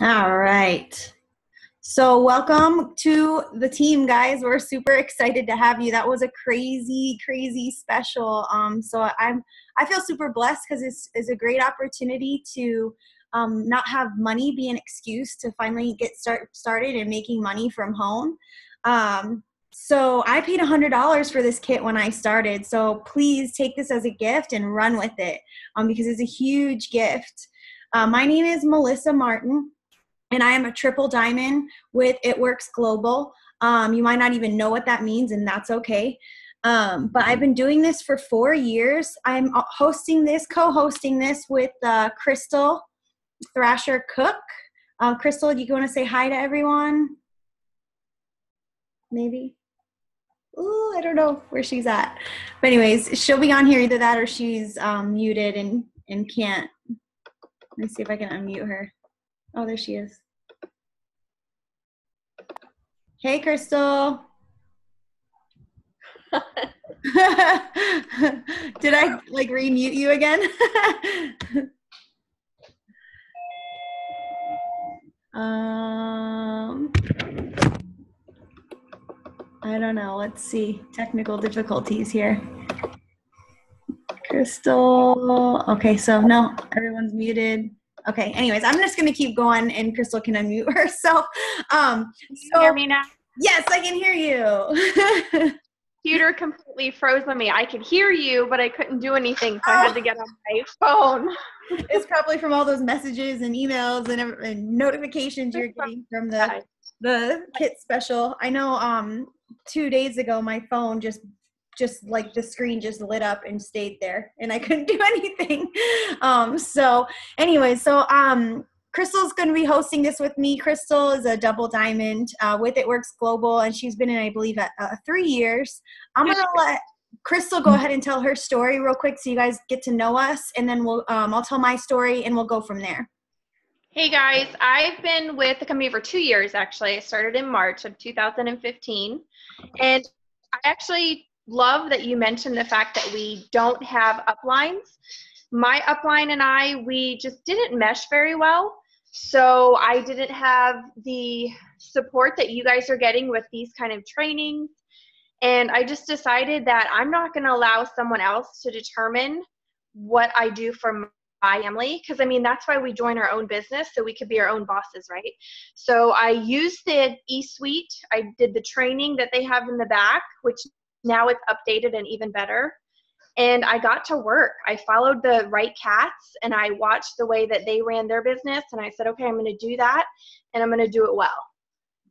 All right. So welcome to the team, guys. We're super excited to have you. That was a crazy, crazy special. I feel super blessed because it's a great opportunity to not have money be an excuse to finally get started and making money from home. So I paid $100 for this kit when I started. So please take this as a gift and run with it because it's a huge gift. My name is Melissa Martin, and I am a triple diamond with It Works Global. You might not even know what that means, and that's okay. But I've been doing this for 4 years. I'm co-hosting this with Crystal Thrasher Cook. Crystal, do you want to say hi to everyone? Maybe? Ooh, I don't know where she's at. But anyways, she'll be on here, either that or she's muted and can't. Let me see if I can unmute her. Oh, there she is. Hey, Crystal. Did I remute you again? I don't know. Let's see. Technical difficulties here. Crystal. Okay, so no, everyone's muted. Okay, anyways, I'm just going to keep going and Crystal can unmute herself. Can you hear me now? Yes, I can hear you. Computer completely froze on me. I could hear you, but I couldn't do anything, so I had to get on my phone. It's probably from all those messages and emails and notifications you're getting from the kit special. I know 2 days ago my phone just like the screen just lit up and stayed there and I couldn't do anything. Crystal's going to be hosting this with me. Crystal is a double diamond with It Works Global, and she's been in, I believe, 3 years. I'm going to let Crystal go ahead and tell her story real quick so you guys get to know us, and then I'll tell my story and we'll go from there. Hey guys, I've been with the company for 2 years actually. I started in March of 2015, and I actually love that you mentioned the fact that we don't have uplines. My upline and we just didn't mesh very well. So I didn't have the support that you guys are getting with these kind of trainings. And I just decided that I'm not going to allow someone else to determine what I do for my family. Because, I mean, that's why we join our own business, so we could be our own bosses, right? So I used the eSuite. I did the training that they have in the back, which now it's updated and even better. And I got to work. I followed the right cats, and I watched the way that they ran their business. And I said, okay, I'm going to do that, and I'm going to do it well.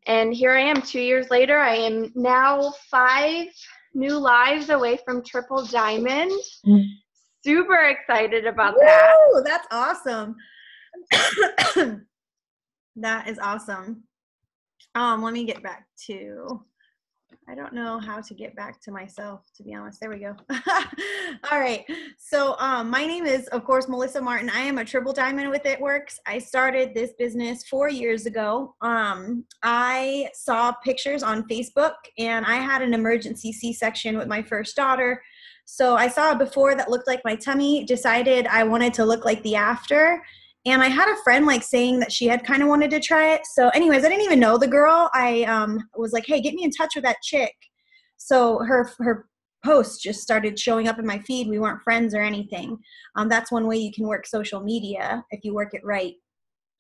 And here I am 2 years later. I am now 5 new lives away from triple diamond. Super excited about that. Woo, that's awesome. That is awesome. Let me get back to, I don't know how to get back to myself, to be honest. There we go. All right. So my name is, of course, Melissa Martin. I am a triple diamond with It Works. I started this business 4 years ago. I saw pictures on Facebook, and I had an emergency C-section with my first daughter. So I saw a before that looked like my tummy, decided I wanted to look like the after. And I had a friend saying that she had kind of wanted to try it. So anyways, I didn't even know the girl. I was like, hey, get me in touch with that chick. So her posts just started showing up in my feed. We weren't friends or anything. That's one way you can work social media if you work it right.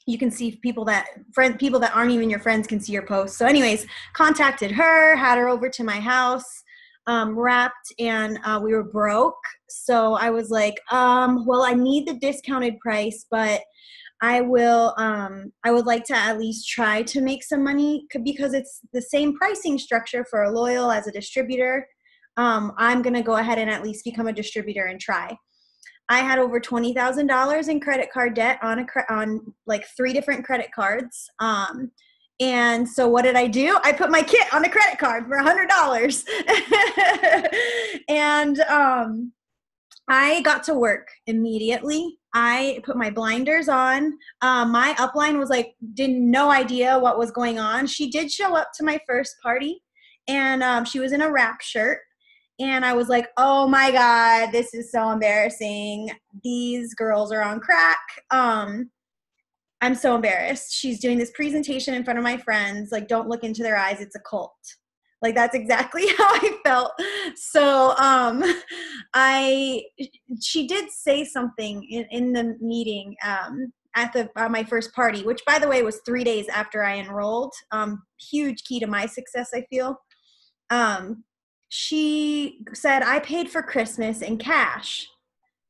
You can see people that aren't even your friends can see your posts. So anyways, contacted her, had her over to my house, wrapped, and we were broke. So I was like, well, I need the discounted price, but I would like to at least try to make some money because it's the same pricing structure for a loyal as a distributor. I'm going to go ahead and at least become a distributor and try. I had over $20,000 in credit card debt on like 3 different credit cards. And so what did I do? I put my kit on a credit card for $100. And I got to work immediately. I put my blinders on. My upline was like, no idea what was going on. She did show up to my first party, and she was in a wrap shirt. And I was like, oh my God, this is so embarrassing. These girls are on crack. I'm so embarrassed. She's doing this presentation in front of my friends. Like, don't look into their eyes. It's a cult. Like, that's exactly how I felt. So she did say something in the meeting at my first party, which, by the way, was 3 days after I enrolled. Huge key to my success, I feel. She said, I paid for Christmas in cash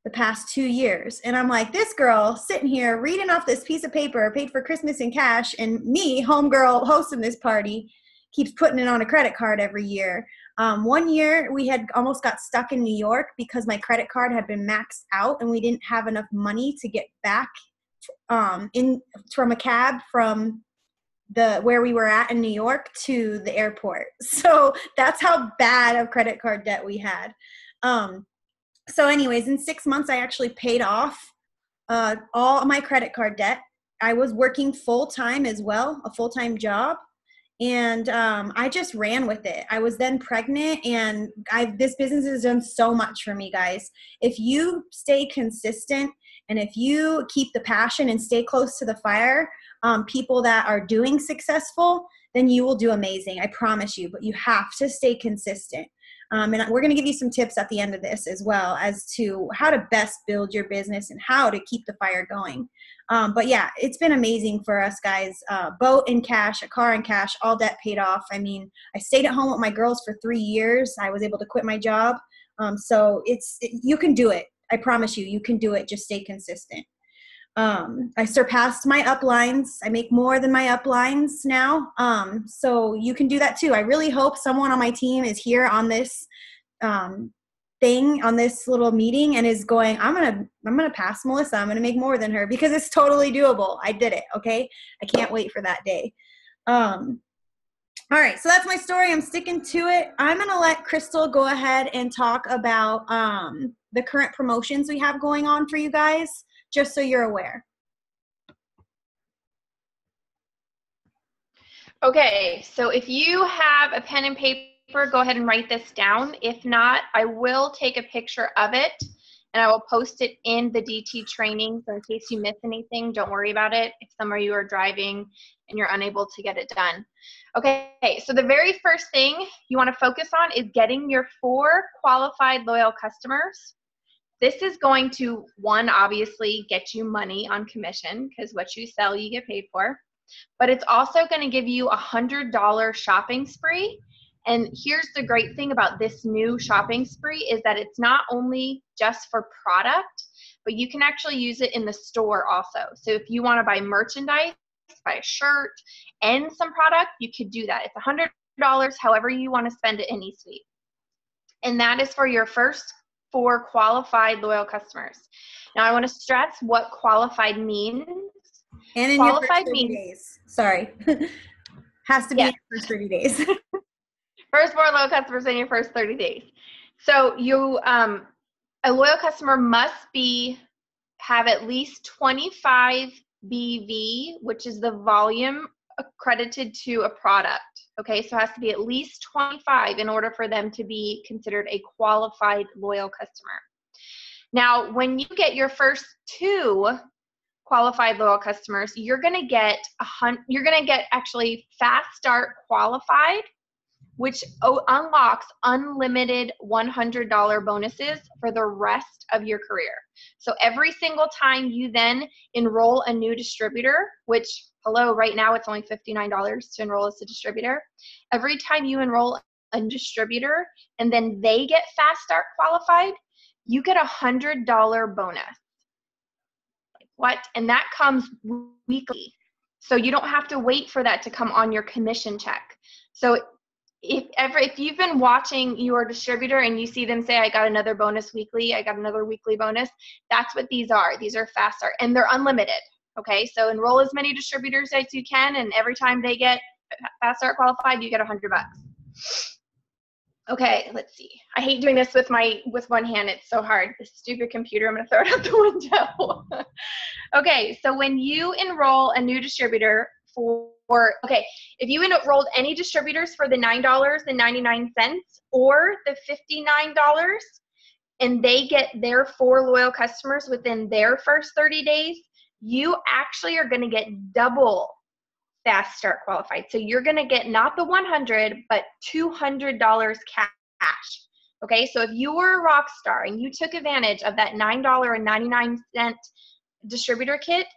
the past 2 years. And I'm like, this girl sitting here reading off this piece of paper, paid for Christmas in cash, and me, homegirl hosting this party, keeps putting it on a credit card every year. 1 year we had almost got stuck in New York because my credit card had been maxed out and we didn't have enough money to get back from a cab from where we were at in New York to the airport. So that's how bad of credit card debt we had. So anyways, in 6 months, I actually paid off all my credit card debt. I was working full-time as well, a full-time job. And I just ran with it. I was then pregnant, and this business has done so much for me, guys. If you stay consistent and if you keep the passion and stay close to the fire, people that are doing successful, then you will do amazing. I promise you, but you have to stay consistent. And we're going to give you some tips at the end of this as well as to how to best build your business and how to keep the fire going. But yeah, it's been amazing for us guys. Boat in cash, a car in cash, all debt paid off. I mean, I stayed at home with my girls for 3 years. I was able to quit my job. So you can do it. I promise you, you can do it. Just stay consistent. I surpassed my uplines. I make more than my uplines now. So you can do that too. I really hope someone on my team is here on this thing, on this little meeting, and is going, I'm gonna pass Melissa. I'm gonna make more than her, because it's totally doable. I did it. Okay. I can't wait for that day. All right. So that's my story. I'm sticking to it. I'm going to let Crystal go ahead and talk about the current promotions we have going on for you guys, just so you're aware. Okay, so if you have a pen and paper, go ahead and write this down. If not, I will take a picture of it and I will post it in the DT training. So in case you miss anything, don't worry about it if some of you are driving and you're unable to get it done. Okay, so the very first thing you want to focus on is getting your 4 qualified loyal customers. This is going to, one, obviously get you money on commission, because what you sell, you get paid for. But it's also going to give you a $100 shopping spree. And here's the great thing about this new shopping spree is that it's not only just for product, but you can actually use it in the store also. So if you want to buy merchandise, buy a shirt and some product, you could do that. It's $100, however you want to spend it in eSuite. And that is for your first 4 qualified loyal customers. Now I want to stress what qualified means. And in qualified your first 30 days. Sorry. Has to be in your first 30 days. First 4 loyal customers in your first 30 days. So you, a loyal customer must have at least 25 BV, which is the volume accredited to a product. Okay, so it has to be at least 25 in order for them to be considered a qualified loyal customer. Now, when you get your first 2 qualified loyal customers, you're going to get actually Fast Start Qualified, which unlocks unlimited $100 bonuses for the rest of your career. So every single time you then enroll a new distributor, which, hello, right now it's only $59 to enroll as a distributor. Every time you enroll a distributor and then they get Fast Start Qualified, you get a $100 bonus. What? And that comes weekly. So you don't have to wait for that to come on your commission check. So if you've been watching your distributor and you see them say, I got another bonus weekly, I got another weekly bonus, that's what these are. These are Fast Start, and they're unlimited. Okay, so enroll as many distributors as you can, and every time they get Fast Start Qualified, you get $100. Okay, let's see. I hate doing this with one hand. It's so hard. This stupid computer, I'm going to throw it out the window. Okay, so when you enroll a new distributor if you enrolled any distributors for the $9.99 or the $59 and they get their 4 loyal customers within their first 30 days, you actually are going to get double Fast Start qualified. So you're going to get not the $100, but $200 cash. Okay, so if you were a rock star and you took advantage of that $9.99 distributor kit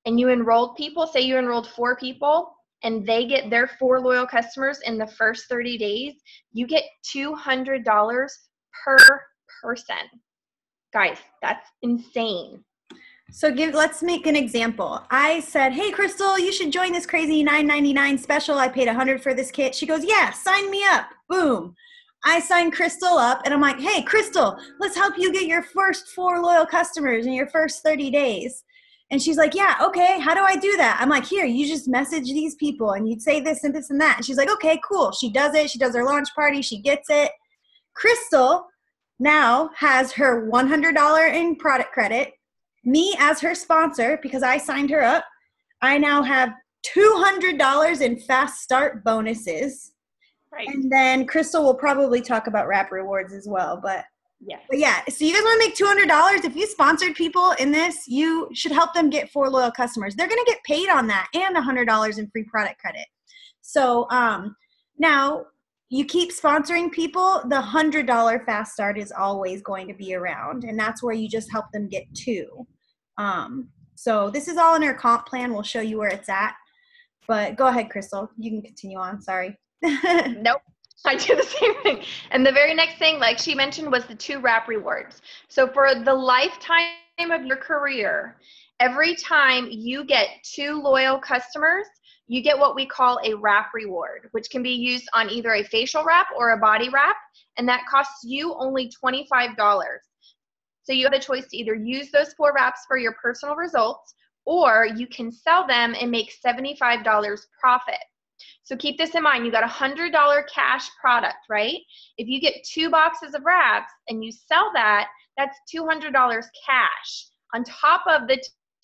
and you enrolled people, say you enrolled 4 people and they get their 4 loyal customers in the first 30 days, you get $200 per person. Guys, that's insane. So let's make an example. I said, hey, Crystal, you should join this crazy $9.99 special. I paid $100 for this kit. She goes, yeah, sign me up. Boom. I signed Crystal up and I'm like, hey, Crystal, let's help you get your first 4 loyal customers in your first 30 days. And she's like, yeah, okay, how do I do that? I'm like, here, you just message these people and you'd say this and this and that. And she's like, okay, cool. She does it. She does her launch party. She gets it. Crystal now has her $100 in product credit. Me as her sponsor, because I signed her up, I now have $200 in Fast Start bonuses. Right. And then Crystal will probably talk about Wrap Rewards as well. But yeah, so you guys want to make $200? If you sponsored people in this, you should help them get 4 loyal customers. They're going to get paid on that and $100 in free product credit. So now you keep sponsoring people, the $100 Fast Start is always going to be around. And that's where you just help them get 2. So this is all in our comp plan. We'll show you where it's at. But go ahead, Crystal. You can continue on. Sorry. Nope. I do the same thing. And the very next thing, like she mentioned, was the 2 Wrap Rewards. So for the lifetime of your career, every time you get 2 loyal customers, you get what we call a Wrap Reward, which can be used on either a facial wrap or a body wrap. And that costs you only $25. So you have the choice to either use those 4 wraps for your personal results, or you can sell them and make $75 profit. So keep this in mind. You got a $100 cash product, right? If you get 2 boxes of wraps and you sell that, that's $200 cash on top of the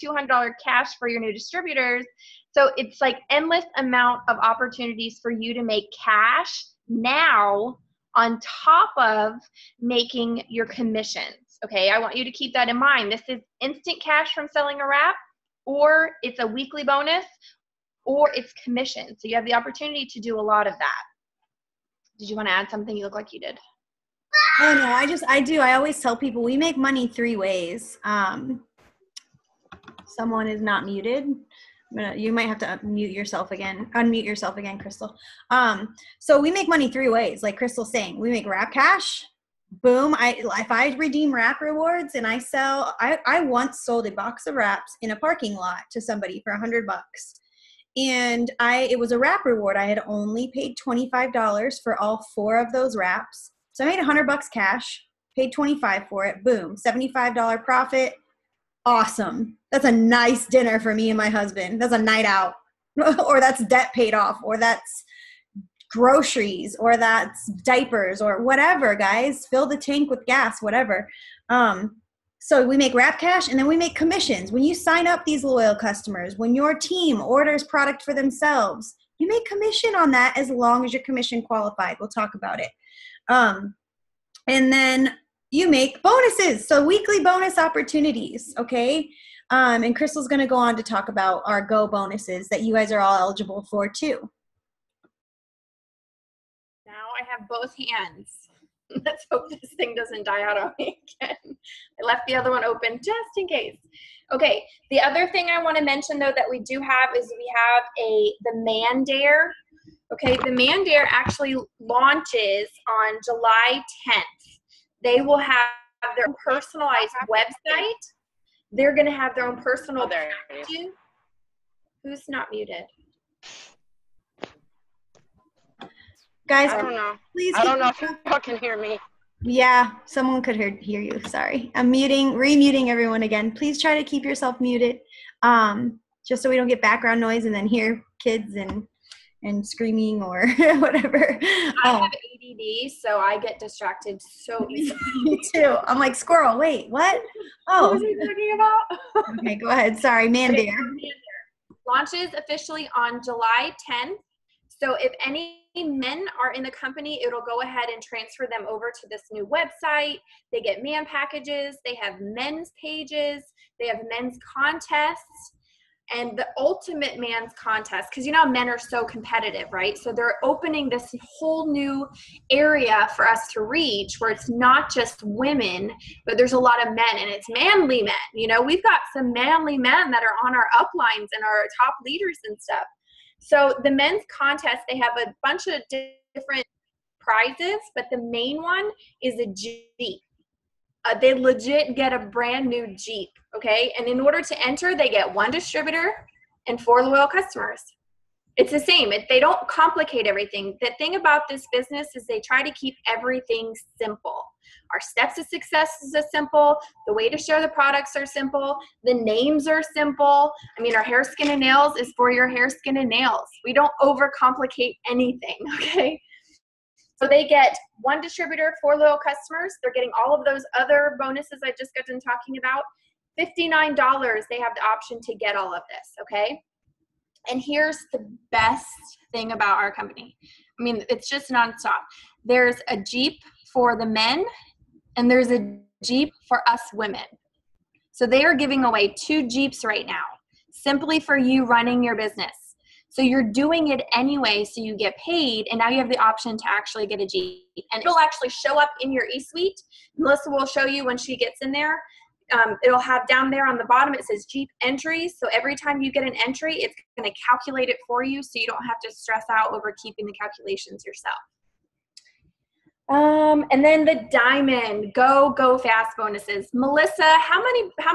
$200 cash for your new distributors. So it's like endless amount of opportunities for you to make cash now on top of making your commissions. Okay, I want you to keep that in mind. This is instant cash from selling a wrap, or it's a weekly bonus, or it's commission. So you have the opportunity to do a lot of that. Did you want to add something? You look like you did. Oh, no, I do. I always tell people we make money 3 ways. Someone is not muted. You might have to unmute yourself again, Crystal. So we make money 3 ways. Like Crystal's saying, we make wrap cash. Boom. If I redeem Wrap Rewards and I sell, I once sold a box of wraps in a parking lot to somebody for $100. And it was a Wrap Reward. I had only paid $25 for all 4 of those wraps. So I made $100 cash, paid $25 for it. Boom. $75 profit. Awesome. That's a nice dinner for me and my husband. That's a night out. Or that's debt paid off, or that's groceries, or that's diapers, or whatever, guys. Fill the tank with gas, whatever. So we make wrap cash, and then we make commissions. When you sign up these loyal customers, when your team orders product for themselves, you make commission on that as long as you're commission qualified. We'll talk about it. And then you make bonuses, so weekly bonus opportunities, okay? And Crystal's going to go on to talk about our Go bonuses that you guys are all eligible for too. Now I have both hands. Let's hope this thing doesn't die out on me again. I left the other one open just in case. Okay, the other thing I want to mention though that we do have is we have the Man Dare. Okay, the Man Dare actually launches on July 10th. They will have their own personalized website. They're going to have their own personal packaging. Who's not muted? Guys, I don't know. Please I don't know if y'all can hear me. Yeah, someone could hear you. Sorry. I'm remuting everyone again. Please try to keep yourself muted, just so we don't get background noise and then hear kids and screaming or whatever. I have ADD, so I get distracted so easily. Me too. I'm like, squirrel, wait, what? Oh. What was he talking about? Okay, go ahead. Sorry, Man Dare. Launches officially on July 10th. So if any men are in the company, it'll go ahead and transfer them over to this new website. They get man packages, they have men's pages, they have men's contests, and the ultimate man's contest, because you know men are so competitive, right? So they're opening this whole new area for us to reach where it's not just women, but there's a lot of men, and it's manly men. You know, we've got some manly men that are on our uplines and our top leaders and stuff. So the men's contest, they have a bunch of different prizes, but the main one is a Jeep. They legit get a brand new Jeep, okay? And in order to enter, they get 1 distributor and 4 loyal customers. It's the same. They don't complicate everything. The thing about this business is they try to keep everything simple. Our steps to success is simple. The way to share the products are simple. The names are simple. I mean, our hair, skin, and nails is for your hair, skin, and nails. We don't overcomplicate anything, okay? So they get 1 distributor, 4 loyal customers. They're getting all of those other bonuses I just got done talking about. $59, they have the option to get all of this, okay? And here's the best thing about our company. I mean, it's just nonstop. There's a Jeep for the men, and there's a Jeep for us women. So they are giving away 2 Jeeps right now, simply for you running your business. So you're doing it anyway, so you get paid, and now you have the option to actually get a Jeep. And it'll actually show up in your e-suite. Melissa will show you when she gets in there. It'll have down there on the bottom, it says Jeep entries. So every time you get an entry, it's going to calculate it for you, so you don't have to stress out over keeping the calculations yourself. And then the diamond go fast bonuses. Melissa, how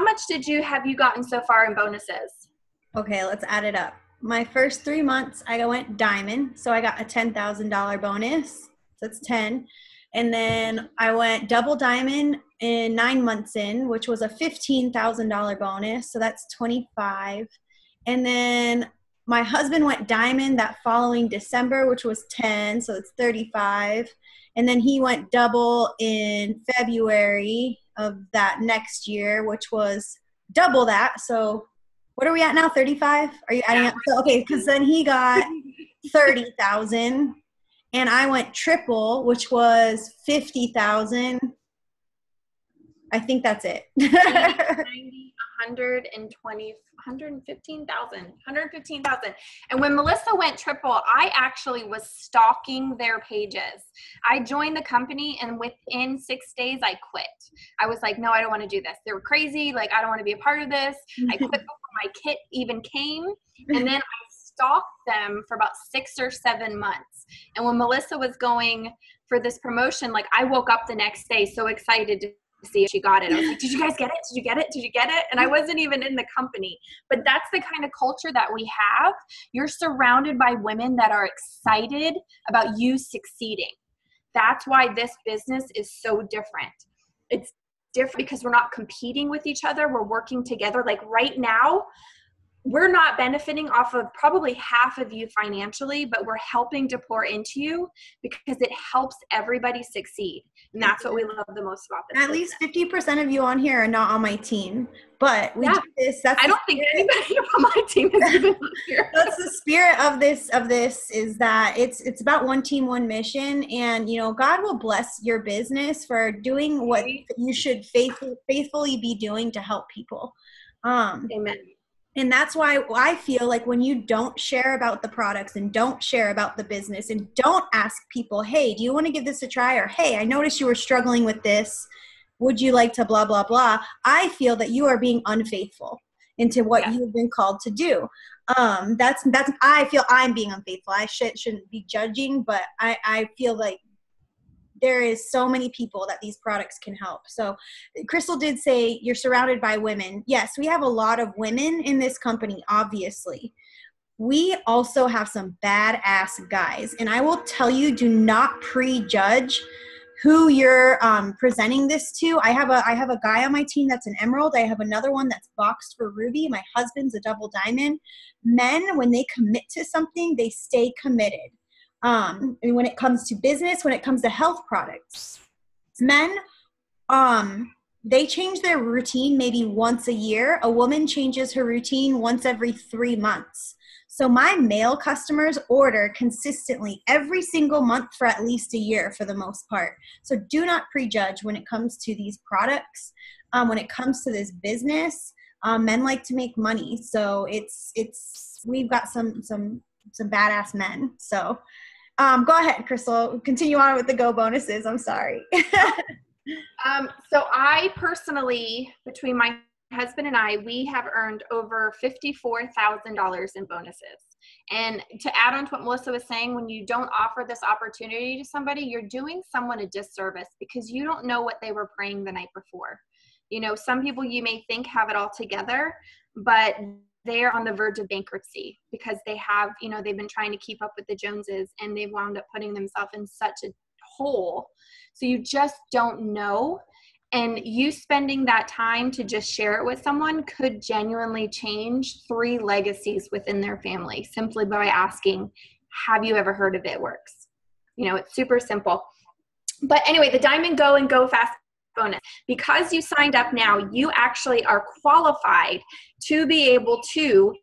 much have you gotten so far in bonuses? Okay, let's add it up. My first 3 months, I went diamond, so I got a $10,000 bonus. So that's 10. And then I went double diamond in 9 months in, which was a $15,000 bonus. So that's 25. And then my husband went diamond that following December, which was 10. So it's 35. And then he went double in February of that next year, which was double that. So what are we at now? 35? Are you adding up? So, okay, because then he got 30,000, and I went triple, which was 50,000. I think that's it. 90, 120, 115,000. And when Melissa went triple, I actually was stalking their pages. I joined the company, and within 6 days, I quit. I was like, no, I don't want to do this. They were crazy. Like, I don't want to be a part of this. I quit before my kit even came. And then I stalked them for about 6 or 7 months. And when Melissa was going for this promotion, like, I woke up the next day so excited to see if she got it. I was like, did you guys get it? Did you get it? Did you get it? And I wasn't even in the company. But that's the kind of culture that we have. You're surrounded by women that are excited about you succeeding. That's why this business is so different. It's different because we're not competing with each other. We're working together. Like right now, we're not benefiting off of probably half of you financially, but we're helping to pour into you because it helps everybody succeed. And that's what we love the most about this. At least 50% of you on here are not on my team, but we do this. I don't think anybody on my team is even on here. That's the spirit of this is that it's about one team, one mission. And, you know, God will bless your business for doing what you should faithfully be doing to help people. Amen. And that's why I feel like when you don't share about the products and don't share about the business and don't ask people, hey, do you want to give this a try? Or, hey, I noticed you were struggling with this. Would you like to blah, blah, blah? I feel that you are being unfaithful into what you've been called to do. I feel I'm being unfaithful. I shouldn't be judging, but I feel like there is so many people that these products can help. So Crystal did say you're surrounded by women. Yes, we have a lot of women in this company, obviously. We also have some badass guys. And I will tell you, do not prejudge who you're presenting this to. I have a guy on my team that's an emerald. I have another one that's boxed for ruby. My husband's a double diamond. Men, when they commit to something, they stay committed. And when it comes to business, when it comes to health products, men, they change their routine maybe once a year. A woman changes her routine once every 3 months. So my male customers order consistently every single month for at least a year for the most part. So do not prejudge when it comes to these products. When it comes to this business, men like to make money. So we've got some badass men. So go ahead, Crystal. Continue on with the go bonuses. I'm sorry. So I personally, between my husband and I, we have earned over $54,000 in bonuses. And to add on to what Melissa was saying, when you don't offer this opportunity to somebody, you're doing someone a disservice because you don't know what they were praying the night before. You know, some people you may think have it all together, but they're on the verge of bankruptcy because they have, you know, they've been trying to keep up with the Joneses and they've wound up putting themselves in such a hole. So you just don't know. And you spending that time to just share it with someone could genuinely change 3 legacies within their family simply by asking, have you ever heard of It Works? You know, it's super simple. But anyway, the Diamond Go and Go Fast bonus, because you signed up now, you actually are qualified to be able to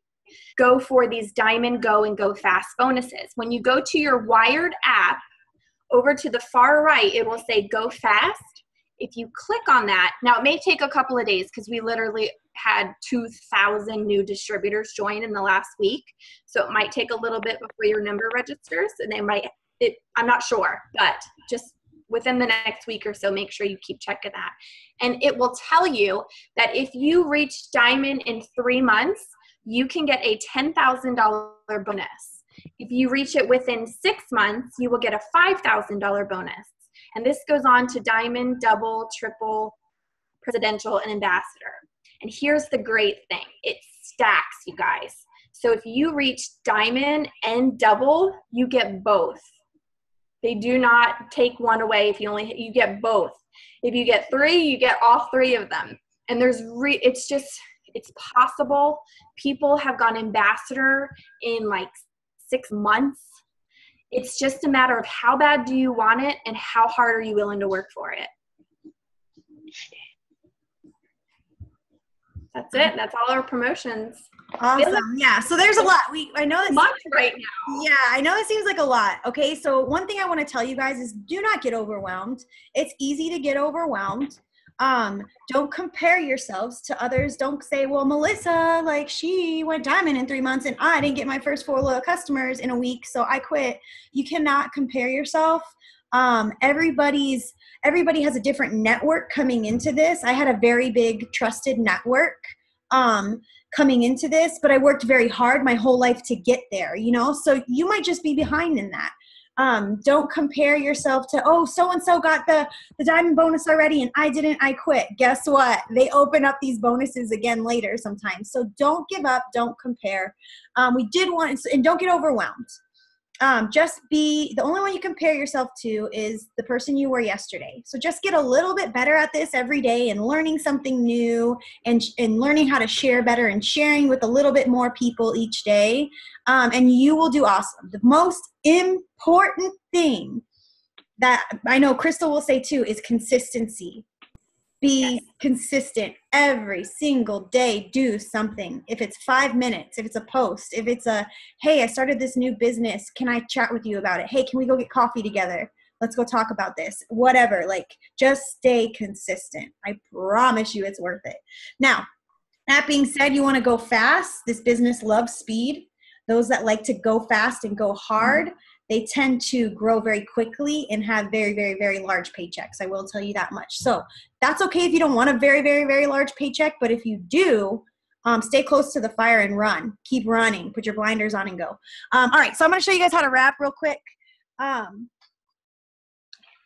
go for these Diamond Go and Go Fast bonuses. When you go to your Wired app, over to the far right, it will say Go Fast. If you click on that, now it may take a couple of days because we literally had 2,000 new distributors join in the last week. So it might take a little bit before your number registers, and I'm not sure, but just within the next week or so, make sure you keep checking that. And it will tell you that if you reach Diamond in 3 months, you can get a $10,000 bonus. If you reach it within 6 months, you will get a $5,000 bonus. And this goes on to Diamond, Double, Triple, Presidential, and Ambassador. And here's the great thing. It stacks, you guys. So if you reach Diamond and Double, you get both. They do not take one away if you get both. If you get 3, you get all 3 of them. And it's possible. People have gone Ambassador in like 6 months. It's just a matter of how bad do you want it and how hard are you willing to work for it. That's it. That's all our promotions. Awesome. Yeah. So there's a lot. I know this much right now. Yeah, I know it seems like a lot. Okay. So one thing I want to tell you guys is do not get overwhelmed. It's easy to get overwhelmed. Don't compare yourselves to others. Don't say, well, Melissa, like she went Diamond in 3 months and I didn't get my first 4 loyal customers in a week, so I quit. You cannot compare yourself. Everybody has a different network coming into this. I had a very big trusted network coming into this, but I worked very hard my whole life to get there, you know? So you might just be behind in that. Don't compare yourself to, oh, so-and-so got the Diamond bonus already and I didn't, I quit. Guess what? They open up these bonuses again later sometimes. So don't give up. Don't compare. And don't get overwhelmed. The only one you compare yourself to is the person you were yesterday. So just get a little bit better at this every day and learning something new and learning how to share better and sharing with a little bit more people each day. And you will do awesome. The most important thing that I know Crystal will say too is consistency. Be consistent every single day. Do something. If it's 5 minutes, if it's a post, if it's hey, I started this new business. Can I chat with you about it? Hey, can we go get coffee together? Let's go talk about this. Whatever. Like, just stay consistent. I promise you it's worth it. Now, that being said, you want to go fast. This business loves speed. Those that like to go fast and go hard, they tend to grow very quickly and have very, very, very large paychecks. I will tell you that much. So that's okay if you don't want a very, very, very large paycheck. But if you do, stay close to the fire and run. Keep running. Put your blinders on and go. All right. So I'm going to show you guys how to wrap real quick.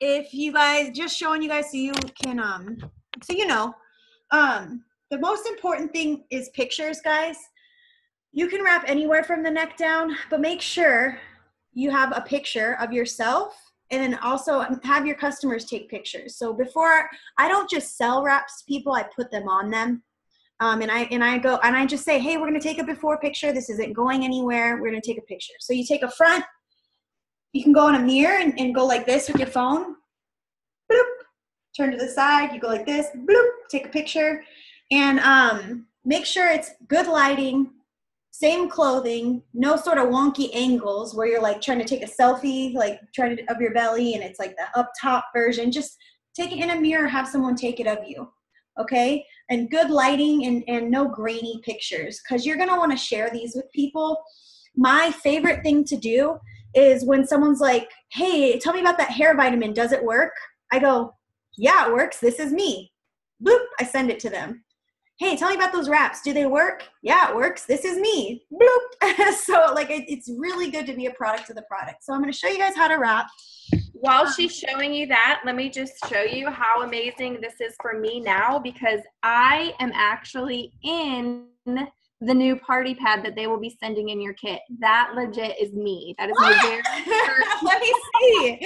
If you guys, just showing you guys so you can, the most important thing is pictures, guys. You can wrap anywhere from the neck down, but make sure you have a picture of yourself and then also have your customers take pictures. So I don't just sell wraps to people, I put them on them. And I just say, hey, we're going to take a before picture. This isn't going anywhere. We're going to take a picture. So you take a front, you can go in a mirror and go like this with your phone. Bloop. turn to the side, you go like this, bloop, take a picture, and make sure it's good lighting, same clothing, no sort of wonky angles where you're like trying to take a selfie, like trying to of your belly, and it's like the up top version. Just take it in a mirror, have someone take it of you, okay? And good lighting and no grainy pictures, because you're gonna want to share these with people. My favorite thing to do is when someone's like, hey, tell me about that hair vitamin, does it work? I go, yeah, it works, this is me. Boop, I send it to them. Hey, tell me about those wraps. Do they work? Yeah, it works. This is me. Bloop. So like it's really good to be a product of the product. So I'm going to show you guys how to wrap. While she's showing you that, let me just show you how amazing this is for me now, because I am actually in the new party pad that they will be sending in your kit. That legit is me. That is my very first. Let me see.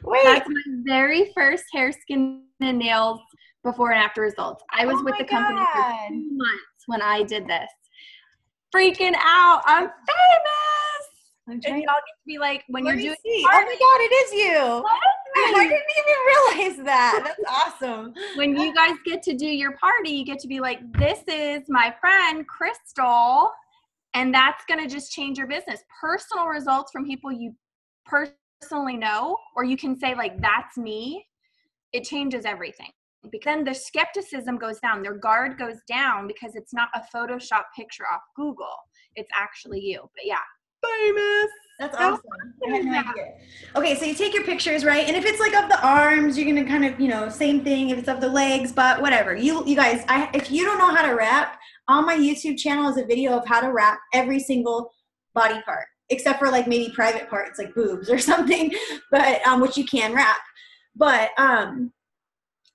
Wait. That's my very first hair, skin, and nails before and after results. I was with the company for 2 months when I did this. Freaking out. I'm famous. And y'all get to be like, when you're doing see. Oh my God, it is you. I didn't even realize that. That's awesome. When you guys get to do your party, you get to be like, this is my friend, Crystal. And that's going to just change your business. Personal results from people you personally know, or you can say like, that's me. It changes everything. Because then the skepticism goes down, their guard goes down, because it's not a Photoshop picture off Google. It's actually you. But yeah, famous. That's awesome. I had no idea. Okay, so you take your pictures, right? And if it's like of the arms, you're gonna kind of, same thing. If it's of the legs, butt, whatever. You guys, if you don't know how to wrap, on my YouTube channel is a video of how to wrap every single body part, except for like maybe private parts like boobs or something, but which you can wrap. But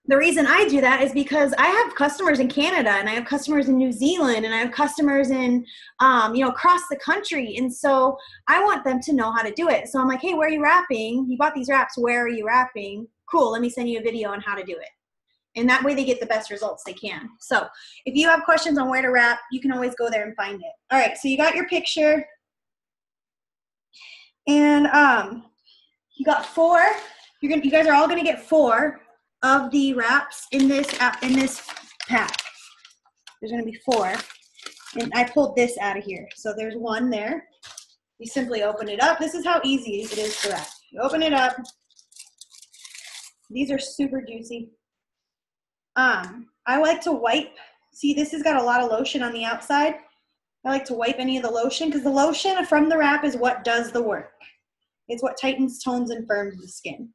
the reason I do that is because I have customers in Canada, and I have customers in New Zealand, and I have customers in, across the country. And so I want them to know how to do it. So I'm like, hey, where are you wrapping? You bought these wraps. Where are you wrapping? Cool. Let me send you a video on how to do it. And that way they get the best results they can. So if you have questions on where to wrap, you can always go there and find it. All right. So you got your picture, and you got 4. You guys are all going to get 4 of the wraps in this pack. There's going to be 4, and I pulled this out of here. So there's 1 there. You simply open it up. This is how easy it is to wrap. You open it up. These are super juicy. I like to wipe. See, this has got a lot of lotion on the outside. I like to wipe any of the lotion, because the lotion from the wrap is what does the work. It's what tightens, tones, and firms the skin.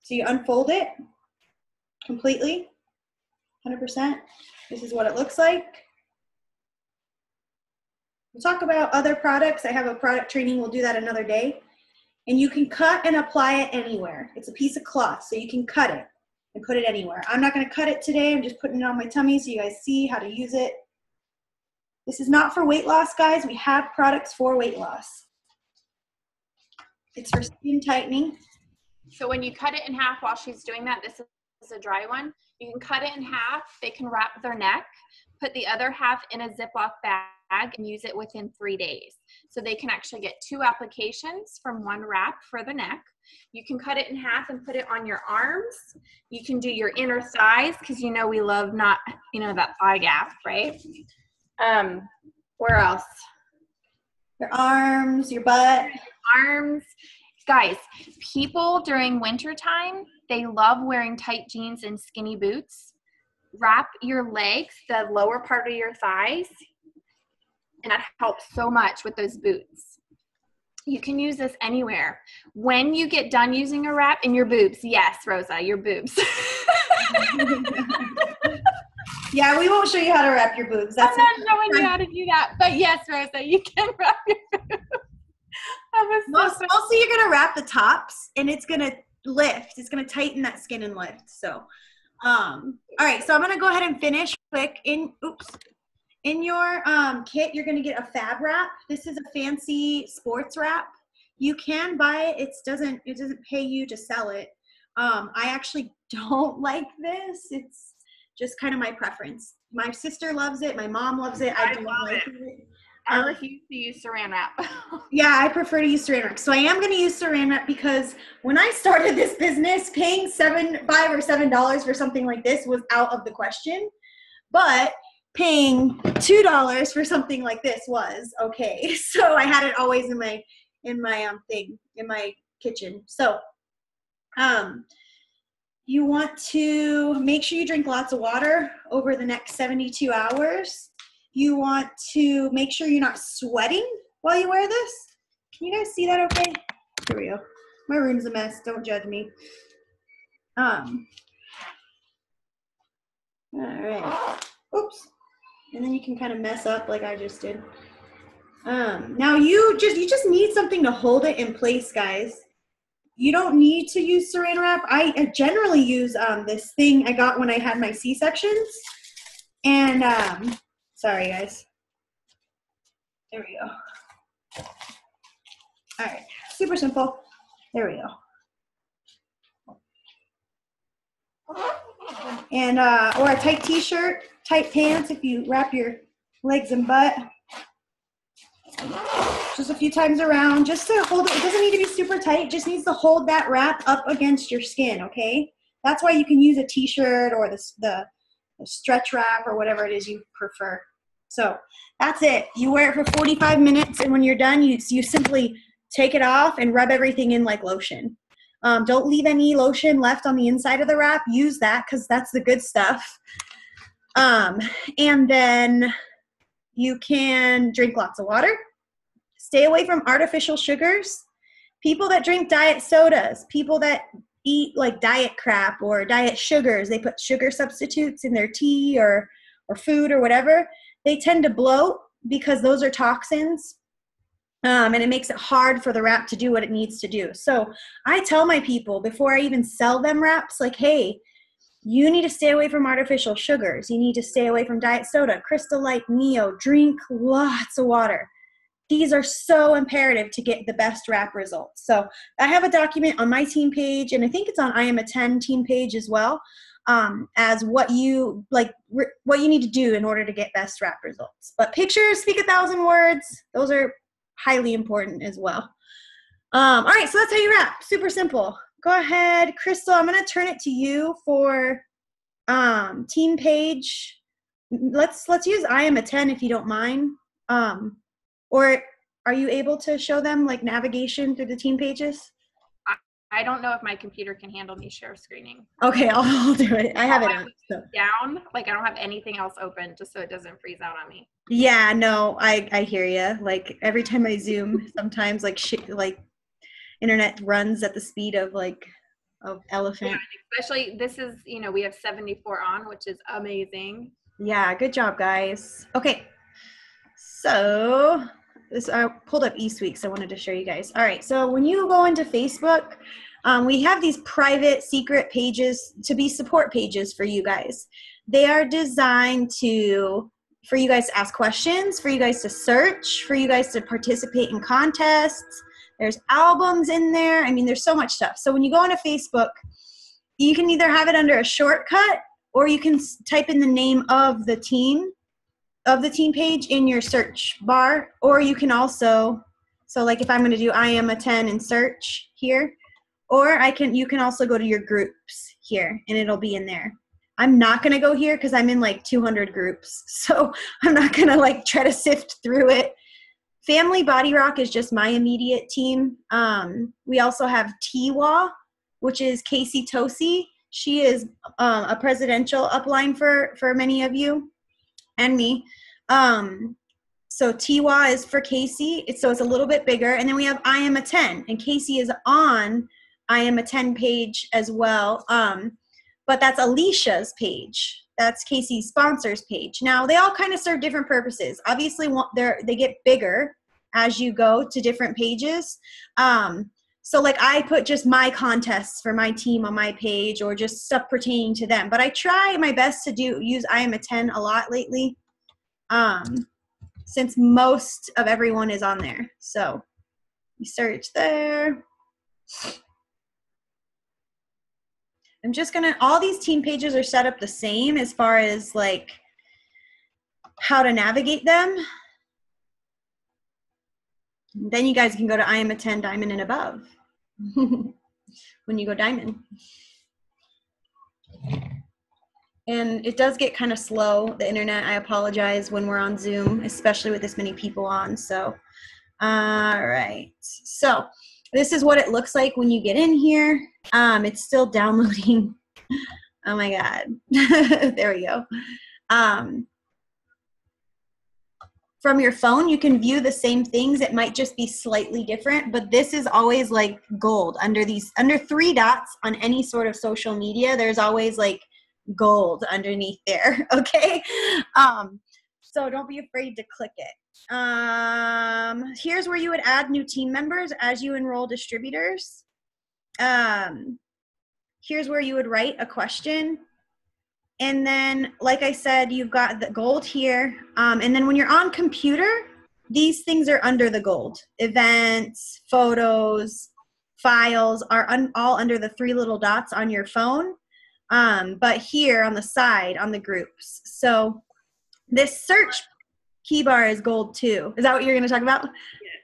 So you unfold it completely, 100%. This is what it looks like. We'll talk about other products. I have a product training. We'll do that another day. And you can cut and apply it anywhere. It's a piece of cloth, so you can cut it and put it anywhere. I'm not going to cut it today. I'm just putting it on my tummy so you guys see how to use it. This is not for weight loss, guys. We have products for weight loss. It's for skin tightening. So when you cut it in half while she's doing that, this is a dry one. You can cut it in half. They can wrap their neck, put the other half in a Ziploc bag, and use it within 3 days. So they can actually get 2 applications from 1 wrap for the neck. You can cut it in half and put it on your arms. You can do your inner thighs, because we love that thigh gap, right? Where else? Your arms, your butt. Arms. Guys, people during winter time, they love wearing tight jeans and skinny boots. Wrap your legs, the lower part of your thighs, and that helps so much with those boots. You can use this anywhere. When you get done using a wrap, in your boobs. Yes, Rosa, your boobs. Yeah, we won't show you how to wrap your boobs. I'm not showing you how to do that. But yes, Rosa, you can wrap your boobs. Mostly you're going to wrap the tops, and it's going to lift. It's going to tighten that skin and lift. So, all right. So I'm going to go ahead and finish quick. In your kit, you're going to get a fab wrap. This is a fancy sports wrap. You can buy it. It doesn't pay you to sell it. I actually don't like this. It's just kind of my preference. My sister loves it. My mom loves it. I don't like it. I refuse to use saran wrap. Yeah, I prefer to use saran wrap. So I am going to use saran wrap because when I started this business, paying $5 or $7 for something like this was out of the question. But paying $2 for something like this was okay. So I had it always in my kitchen. So you want to make sure you drink lots of water over the next 72 hours. You want to make sure you're not sweating while you wear this. Can you guys see that okay? Here we go. My room's a mess. Don't judge me. All right. Oops. And then you can kind of mess up like I just did. Now you just need something to hold it in place, guys. You don't need to use saran wrap. I generally use this thing I got when I had my C-sections. And sorry, guys. There we go. All right, super simple. There we go. And or a tight t-shirt, tight pants if you wrap your legs and butt. Just a few times around, just to hold it. It doesn't need to be super tight. It just needs to hold that wrap up against your skin, okay? That's why you can use a t-shirt or the stretch wrap or whatever it is you prefer. So that's it. You wear it for 45 minutes, and when you're done, you simply take it off and rub everything in like lotion. Don't leave any lotion left on the inside of the wrap. Use that because that's the good stuff. And then you can drink lots of water. Stay away from artificial sugars. People that drink diet sodas, people that eat like diet crap or diet sugars, they put sugar substitutes in their tea or food or whatever, they tend to bloat because those are toxins. And it makes it hard for the wrap to do what it needs to do. So I tell my people before I even sell them wraps, like, hey, you need to stay away from artificial sugars. You need to stay away from diet soda, Crystal Light, Neo, drink lots of water. These are so imperative to get the best wrap results. So I have a document on my team page, and I think it's on I Am a 10 team page as well, as what you need to do in order to get best wrap results. But pictures speak 1,000 words. Those are highly important as well. All right, so that's how you wrap. Super simple. Go ahead, Crystal. I'm going to turn it to you for team page. Let's use I Am a 10 if you don't mind. Or are you able to show them like navigation through the team pages? I don't know if my computer can handle me share screening. Okay, I'll do it. I have it up. So. Down, like I don't have anything else open just so it doesn't freeze out on me. Yeah, no, I hear you. Like every time I Zoom, sometimes like internet runs at the speed of elephant. Yeah, especially this is, we have 74 on, which is amazing. Yeah, good job, guys. Okay, so I pulled up eSweek, so I wanted to show you guys. All right, so when you go into Facebook, we have these private secret pages to be support pages for you guys. They are designed for you guys to ask questions, for you guys to search, for you guys to participate in contests. There's albums in there. I mean, there's so much stuff. So when you go onto Facebook, you can either have it under a shortcut or you can type in the name of the team page in your search bar, or you can also, so like if I'm going to do I Am a 10 and search here, or you can also go to your groups here and it'll be in there. I'm not going to go here because I'm in like 200 groups, so I'm not going to like try to sift through it. Family Body Rock is just my immediate team. We also have Tiwa, which is Casey Tosi. She is a presidential upline for many of you and me. So Tiwa is for Casey. It's a little bit bigger. And then we have I Am a 10, and Casey is on I Am a 10 page as well. But that's Alicia's page. That's Casey's sponsors page. Now they all kind of serve different purposes. Obviously they get bigger as you go to different pages. So like I put just my contests for my team on my page or just stuff pertaining to them. But I try my best to use I Am a 10 a lot lately. Since most of everyone is on there. So you search there. I'm just all these team pages are set up the same as far as like how to navigate them. Then you guys can go to I am a 10 diamond and above when you go diamond. And it does get kind of slow, the internet. I apologize when we're on Zoom, especially with this many people on. So, all right. So this is what it looks like when you get in here. It's still downloading. Oh my God. There we go. From your phone, you can view the same things. It might just be slightly different, but this is always like gold under 3 dots on any sort of social media. There's always like gold underneath there. Okay. So don't be afraid to click it. Here's where you would add new team members as you enroll distributors. Here's where you would write a question. And then, like I said, you've got the gold here. And then when you're on computer, these things are under the gold. Events, photos, files are all under the 3 little dots on your phone. But here on the side, on the groups. So this search key bar is gold too. Is that what you're going to talk about?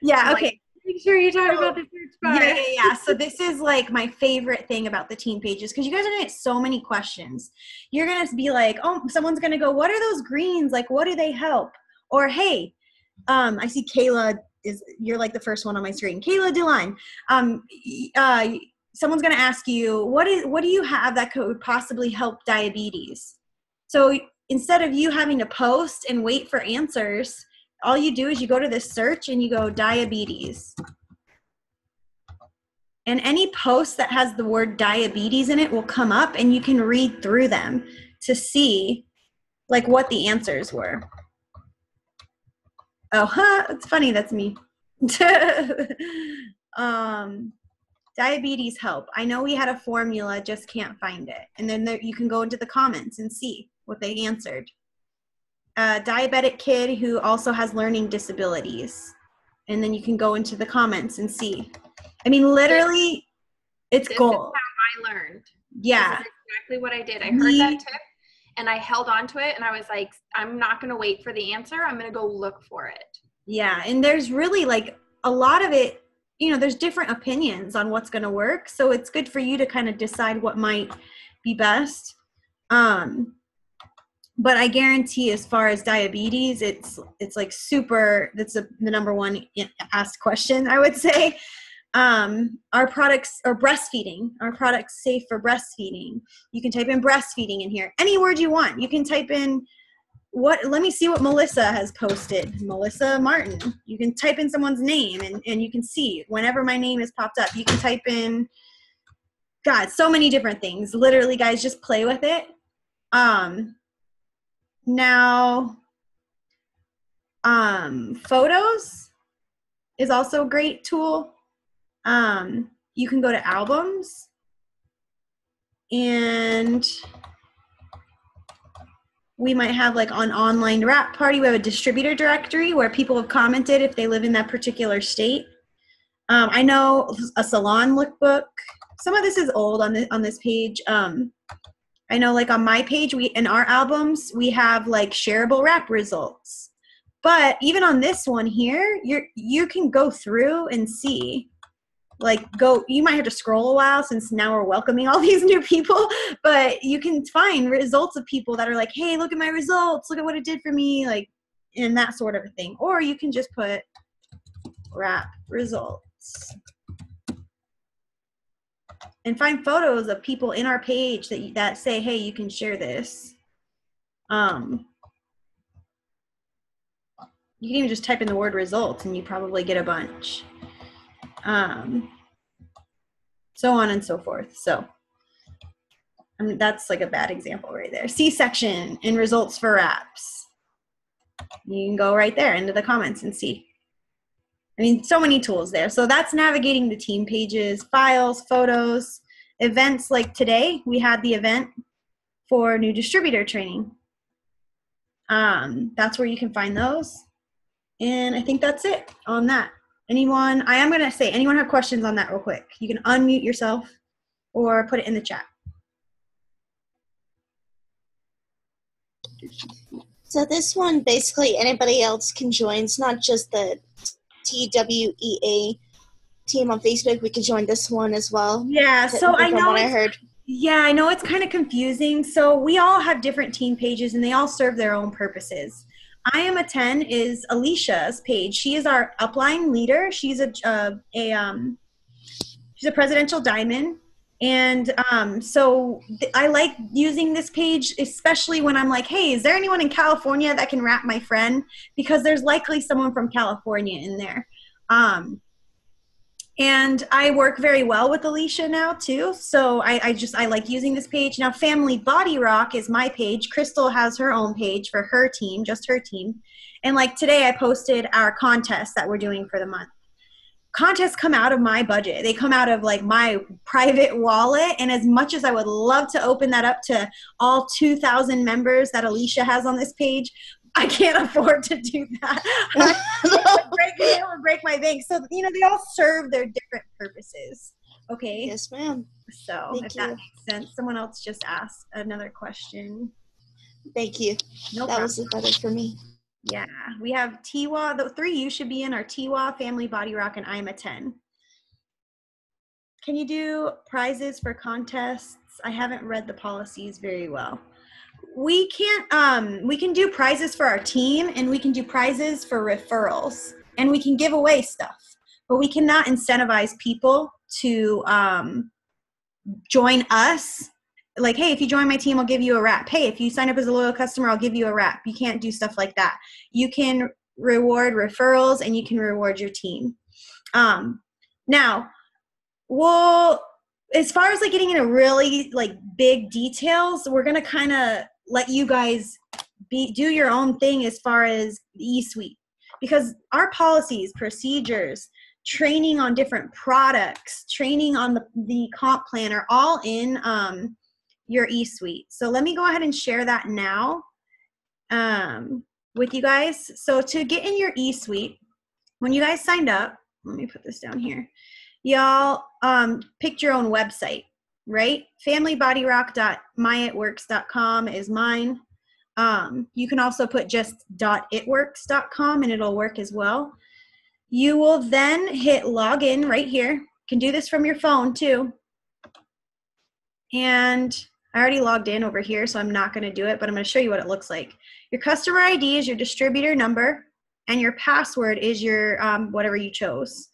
Yeah, okay. Make sure you talk about the search bar. Yeah. So this is like my favorite thing about the team pages, because you guys are gonna get so many questions. You're gonna be like, oh, someone's gonna go, what are those greens? Like, what do they help? Or, hey, I see Kayla you're like the first one on my screen. Kayla DeLine. Someone's gonna ask you, what do you have that could possibly help diabetes? So instead of you having to post and wait for answers, all you do is you go to this search and you go diabetes. And any post that has the word diabetes in it will come up, and you can read through them to see like what the answers were. Oh, it's funny. That's me. Diabetes help. I know we had a formula, just can't find it. And then you can go into the comments and see what they answered. Diabetic kid who also has learning disabilities. And then you can go into the comments and see. I mean, literally, it's gold. This is how I learned. Yeah. This is exactly what I did. I heard that tip, and I held on to it, and I was like, I'm not going to wait for the answer. I'm going to go look for it. Yeah, and there's really like a lot of it, you know, there's different opinions on what's going to work. So it's good for you to kind of decide what might be best. But I guarantee as far as diabetes, it's like super, that's the number one asked question, I would say. Our products are breastfeeding. Our products safe for breastfeeding. You can type in breastfeeding in here. Any word you want. You can type in let me see what Melissa has posted. Melissa Martin. You can type in someone's name and you can see whenever my name is popped up. You can type in, God, so many different things. Literally, guys, just play with it. Now, photos is also a great tool. You can go to albums, and we might have like an online wrap party. We have a distributor directory where people have commented if they live in that particular state. I know a salon lookbook. Some of this is old on this page. I know like on my page, in our albums, we have like shareable wrap results. But even on this one here, you can go through and see, you might have to scroll a while since now we're welcoming all these new people, but you can find results of people that are like, hey, look at my results, look at what it did for me, like, and that sort of a thing. Or you can just put wrap results and find photos of people in our page that say, hey, you can share this. You can even just type in the word results and you probably get a bunch. So on and so forth. So I mean, that's like a bad example right there. C-section and results for wraps. You can go right there into the comments and see. I mean, so many tools there. So that's navigating the team pages, files, photos, events. Like today, we had the event for new distributor training. That's where you can find those. And I think that's it on that. Anyone have questions on that real quick? You can unmute yourself or put it in the chat. So this one, basically anybody else can join. It's not just the TWEA team on Facebook. We can join this one as well. Yeah, so I know what I heard. Yeah, I know it's kind of confusing. So we all have different team pages and they all serve their own purposes. I Am a 10 is Alicia's page. She is our upline leader. She's she's a presidential diamond. And I like using this page, especially when I'm like, hey, is there anyone in California that can wrap my friend? Because there's likely someone from California in there. And I work very well with Alicia now too. So I like using this page. Now Family Body Rock is my page. Crystal has her own page for her team, just her team. And like today I posted our contest that we're doing for the month. Contests come out of my budget. They come out of like my private wallet. And as much as I would love to open that up to all 2,000 members that Alicia has on this page, I can't afford to do that. It would break my bank. So, you know, they all serve their different purposes. Okay. Yes, ma'am. So if that makes sense. Someone else just asked another question. Thank you. No that problem. was better for me. Yeah, we have Tiwa. The three you should be in are Tiwa, Family Body Rock, and I'm a 10. Can you do prizes for contests? I haven't read the policies very well. We can do prizes for our team, and we can do prizes for referrals, and we can give away stuff, but we cannot incentivize people to join us. Like, hey, if you join my team, I'll give you a wrap. Hey, if you sign up as a loyal customer, I'll give you a wrap. You can't do stuff like that. You can reward referrals and you can reward your team. Now, as far as like getting into really like big details, we're going to kind of let you guys do your own thing as far as the E-Suite, because our policies, procedures, training on different products, training on the comp plan are all in your E-Suite. So let me go ahead and share that now with you guys. So to get in your E-Suite, when you guys signed up, let me put this down here. Y'all picked your own website, right? familybodyrock.myitworks.com is mine. You can also put just .itworks.com and it'll work as well. You will then hit login right here. You can do this from your phone too. And I already logged in over here, so I'm not going to do it, but I'm going to show you what it looks like. Your customer ID is your distributor number, and your password is your whatever you chose.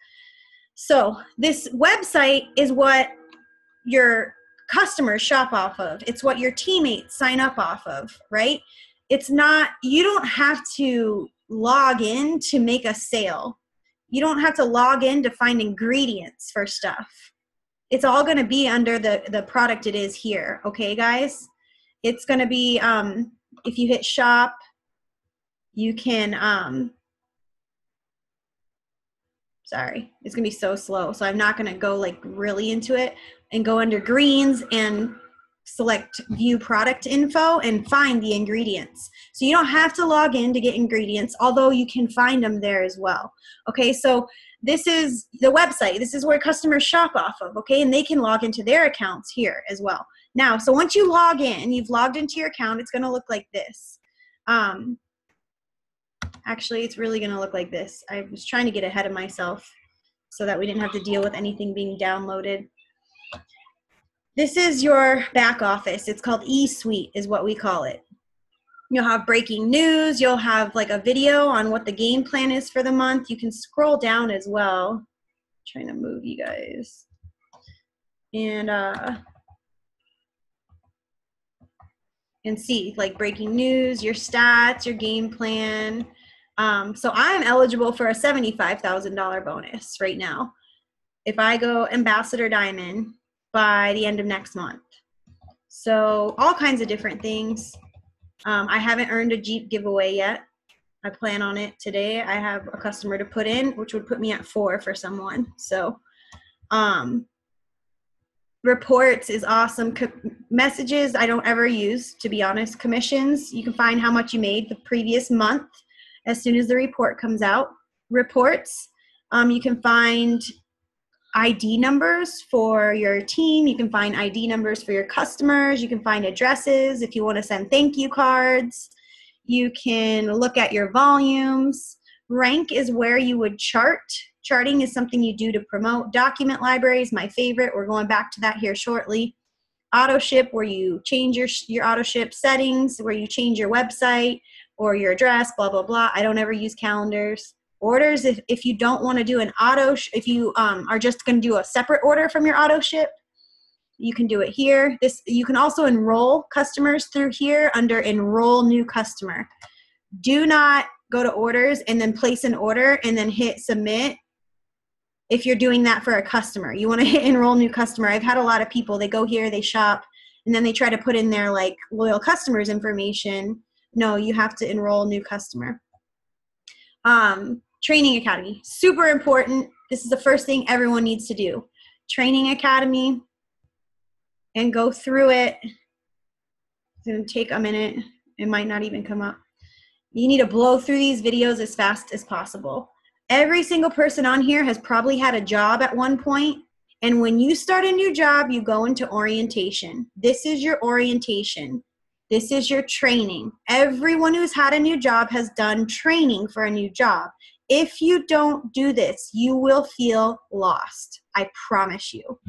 So this website is what your customers shop off of. It's what your teammates sign up off of, right? It's not, you don't have to log in to make a sale. You don't have to log in to find ingredients for stuff. It's all going to be under the product it is here. Okay, guys? It's going to be, if you hit shop, you can, sorry, it's going to be so slow. So I'm not going to go like really into it and go under greens and select view product info and find the ingredients. So you don't have to log in to get ingredients, although you can find them there as well. Okay, so this is the website. This is where customers shop off of, okay? And they can log into their accounts here as well. Now, so once you log in, you've logged into your account, it's gonna look like this. Actually, it's really gonna look like this. I was trying to get ahead of myself so that we didn't have to deal with anything being downloaded. This is your back office. It's called E-Suite is what we call it. You'll have breaking news. You'll have like a video on what the game plan is for the month. You can scroll down as well. I'm trying to move you guys. And see like breaking news, your stats, your game plan. So I'm eligible for a $75,000 bonus right now if I go Ambassador Diamond by the end of next month. So all kinds of different things. I haven't earned a Jeep giveaway yet. I plan on it today. I have a customer to put in, which would put me at 4 for someone. So reports is awesome. Messages I don't ever use, to be honest. Commissions, you can find how much you made the previous month as soon as the report comes out. Reports, you can find ID numbers for your team. You can find ID numbers for your customers. You can find addresses if you want to send thank you cards. You can look at your volumes. Rank is where you would chart. Charting is something you do to promote. Document library is my favorite. We're going back to that here shortly. Auto ship, where you change your auto ship settings, where you change your website or your address, blah, blah, blah. I don't ever use calendars. Orders, if you don't want to do an if you are just going to do a separate order from your auto ship, you can do it here. You can also enroll customers through here under enroll new customer. Do not go to orders and then place an order and then hit submit. If you're doing that for a customer, you want to hit enroll new customer. I've had a lot of people, they go here, they shop, and then they try to put in their like loyal customers information. No, you have to enroll new customer. Training academy, super important. This is the first thing everyone needs to do. Training academy, and go through it. It's going to take a minute. It might not even come up. You need to blow through these videos as fast as possible. Every single person on here has probably had a job at one point. And when you start a new job, you go into orientation. This is your orientation. This is your training. Everyone who's had a new job has done training for a new job. If you don't do this, you will feel lost. I promise you.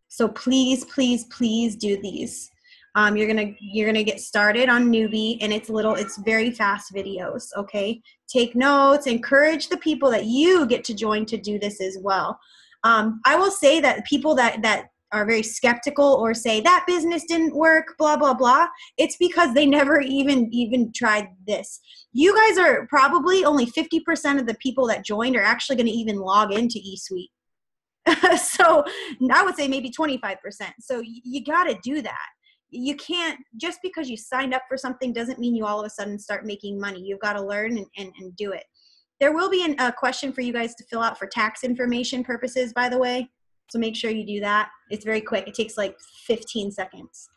So please, please, please do these. You're gonna get started on newbie, and it's very fast videos. Okay, take notes. Encourage the people that you get to join to do this as well. I will say that people that are very skeptical or say that business didn't work, blah blah blah. It's because they never even tried this. You guys are probably only 50% of the people that joined are actually going to even log into eSuite. So I would say maybe 25%. So you got to do that. You can't, just because you signed up for something doesn't mean you all of a sudden start making money. You've got to learn and do it. There will be a question for you guys to fill out for tax information purposes, by the way. So make sure you do that. It's very quick. It takes like 15 seconds.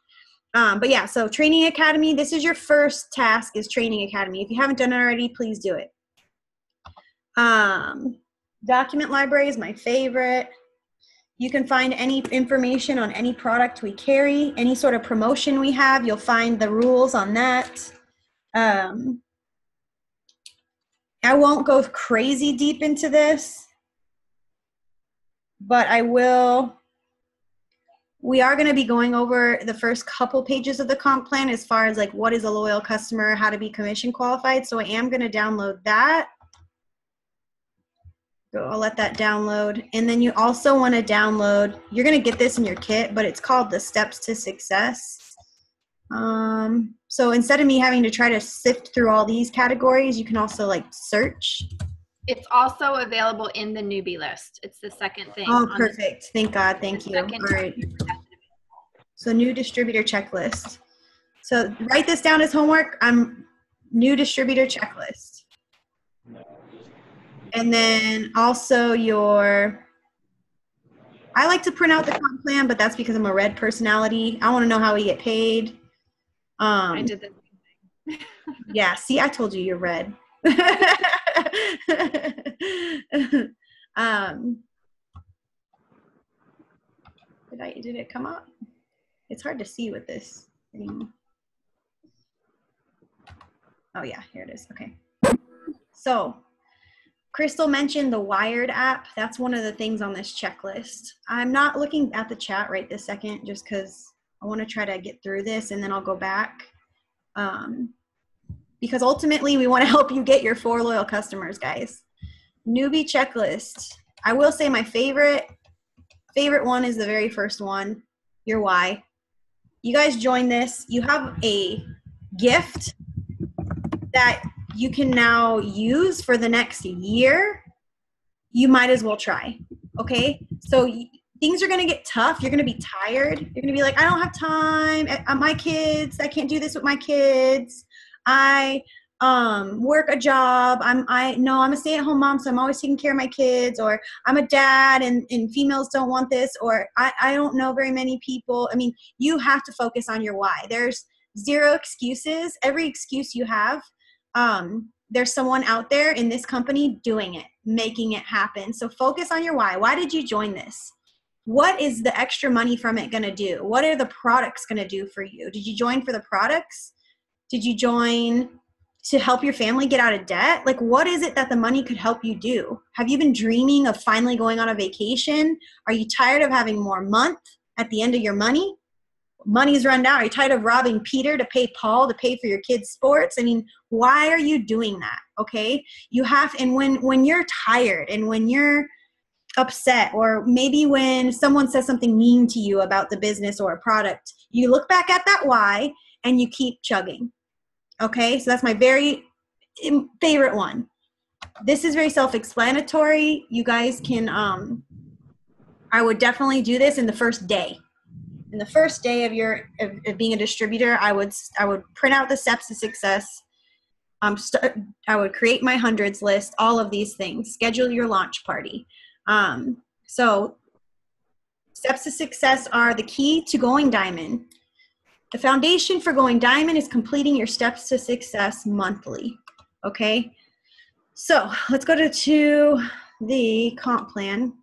But yeah, so Training Academy, this is your first task, is Training Academy. If you haven't done it already, please do it. Document library is my favorite. You can find any information on any product we carry, any sort of promotion we have. You'll find the rules on that. I won't go crazy deep into this, but I will. We are going to be going over the first couple pages of the comp plan as far as like what is a loyal customer, how to be commission qualified. So I am going to download that. So I'll let that download. And then you also want to download, you're going to get this in your kit, but it's called the Steps to Success. So instead of me having to try to sift through all these categories, you can also like search. It's also available in the newbie list. It's the second thing. Oh, perfect. Thank God. Thank you. All right. So new distributor checklist. So write this down as homework. New distributor checklist. And then also I like to print out the comp plan, but that's because I'm a red personality. I want to know how we get paid. I did the same thing. Yeah, see, I told you you're red. Did it come up? It's hard to see with this thing. Oh yeah, here it is. Okay. So Crystal mentioned the Wired app. That's one of the things on this checklist. I'm not looking at the chat right this second just because I want to try to get through this and then I'll go back. Because ultimately we want to help you get your 4 loyal customers, guys. Newbie checklist. I will say my favorite one is the very first one, your why. You guys join this. You have a gift that you can now use for the next year. You might as well try, okay? So things are gonna get tough. You're gonna be tired. You're gonna be like, I don't have time. My kids, I can't do this with my kids. I work a job. I'm a stay-at-home mom, so I'm always taking care of my kids, or I'm a dad and females don't want this, or I don't know very many people. I mean, you have to focus on your why. There's 0 excuses. Every excuse you have, there's someone out there in this company doing it, making it happen. So focus on your why. Why did you join this? What is the extra money from it going to do? What are the products going to do for you? Did you join for the products? Did you join to help your family get out of debt? Like, what is it that the money could help you do? Have you been dreaming of finally going on a vacation? Are you tired of having more month at the end of your money? Money's run down. Are you tired of robbing Peter to pay Paul to pay for your kids' sports? I mean, why are you doing that? Okay. You have, and when you're tired and when you're upset, or maybe when someone says something mean to you about the business or a product, you look back at that why and you keep chugging. Okay. So that's my very favorite one. This is very self-explanatory. You guys can, I would definitely do this in the first day. In the first day of being a distributor, I would print out the steps to success. I would create my hundreds list, all of these things. Schedule your launch party. So steps to success are the key to going diamond. The foundation for going diamond is completing your steps to success monthly. Okay. So let's go to the comp plan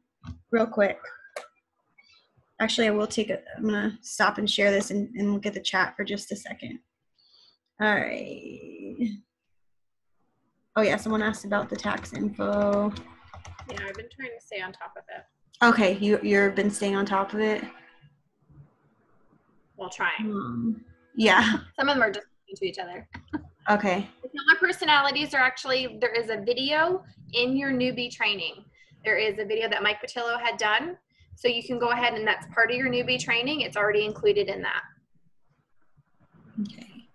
real quick. Actually, I will I'm going to stop and share this and look at the chat for just a second. All right. Oh, yeah, someone asked about the tax info. Yeah, I've been trying to stay on top of it. Okay, you've been staying on top of it? Well, trying. Yeah. Some of them are just to each other. Okay. The killer personalities are actually, there is a video in your newbie training. There is a video that Mike Patillo had done. So you can go ahead and that's part of your newbie training. It's already included in that. Okay.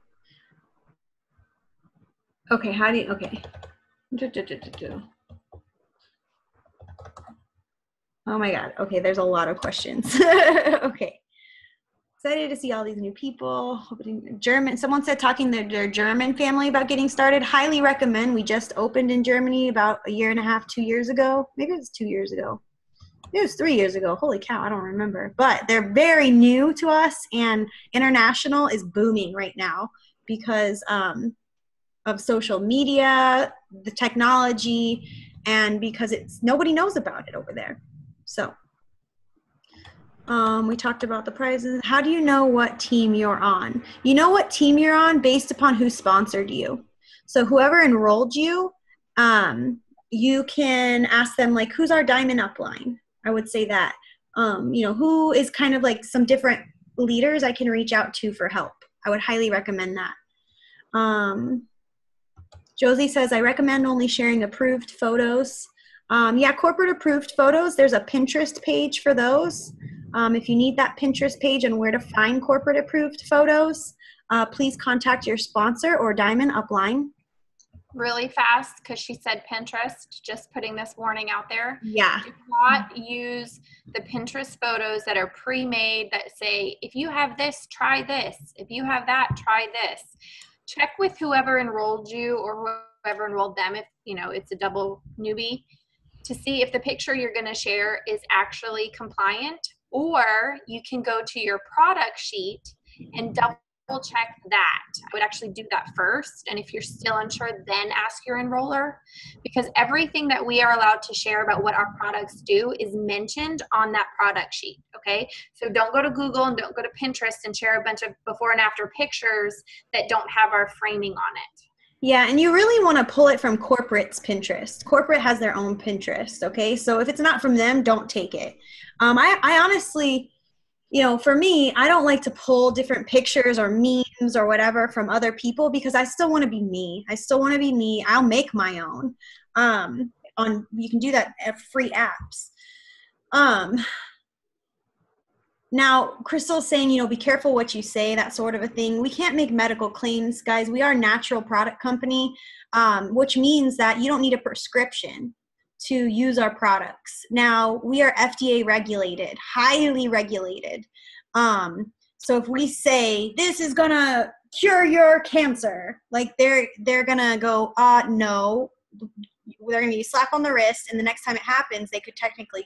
Okay, how do you, okay. Oh my God. Okay, there's a lot of questions. Okay. Excited to see all these new people. German. Someone said talking to their German family about getting started. Highly recommend. We just opened in Germany about a year and a half, 2 years ago. Maybe it was 2 years ago. It was 3 years ago. Holy cow, I don't remember. But they're very new to us, and international is booming right now because of social media, the technology, and because nobody knows about it over there. So we talked about the prizes. How do you know what team you're on? You know what team you're on based upon who sponsored you. So whoever enrolled you, you can ask them, like, who's our diamond upline? I would say that. Who is kind of like some different leaders I can reach out to for help. I would highly recommend that. Josie says, I recommend only sharing approved photos. Yeah, corporate approved photos. There's a Pinterest page for those. If you need that Pinterest page and where to find corporate approved photos, please contact your sponsor or diamond upline. Really fast, because she said Pinterest, just putting this warning out there. Yeah. Do not use the Pinterest photos that are pre-made that say, if you have this, try this. If you have that, try this. Check with whoever enrolled you or whoever enrolled them, if it's a double newbie, to see if the picture you're going to share is actually compliant, or you can go to your product sheet and double check that. I would actually do that first, and if you're still unsure, then ask your enroller, because everything that we are allowed to share about what our products do is mentioned on that product sheet. Okay, so don't go to Google and don't go to Pinterest and share a bunch of before and after pictures that don't have our framing on it. Yeah, and you really want to pull it from corporate's Pinterest. Corporate has their own Pinterest, okay? So if it's not from them, don't take it. I honestly, for me, I don't like to pull different pictures or memes or whatever from other people, because I still want to be me. I'll make my own. You can do that at free apps. Now, Crystal's saying, be careful what you say, that sort of a thing. We can't make medical claims, guys. We are a natural product company, which means that you don't need a prescription to use our products. Now, we are FDA regulated, highly regulated. So if we say this is going to cure your cancer, like they're going to go, no, they're going to be slap on the wrist. And the next time it happens, they could technically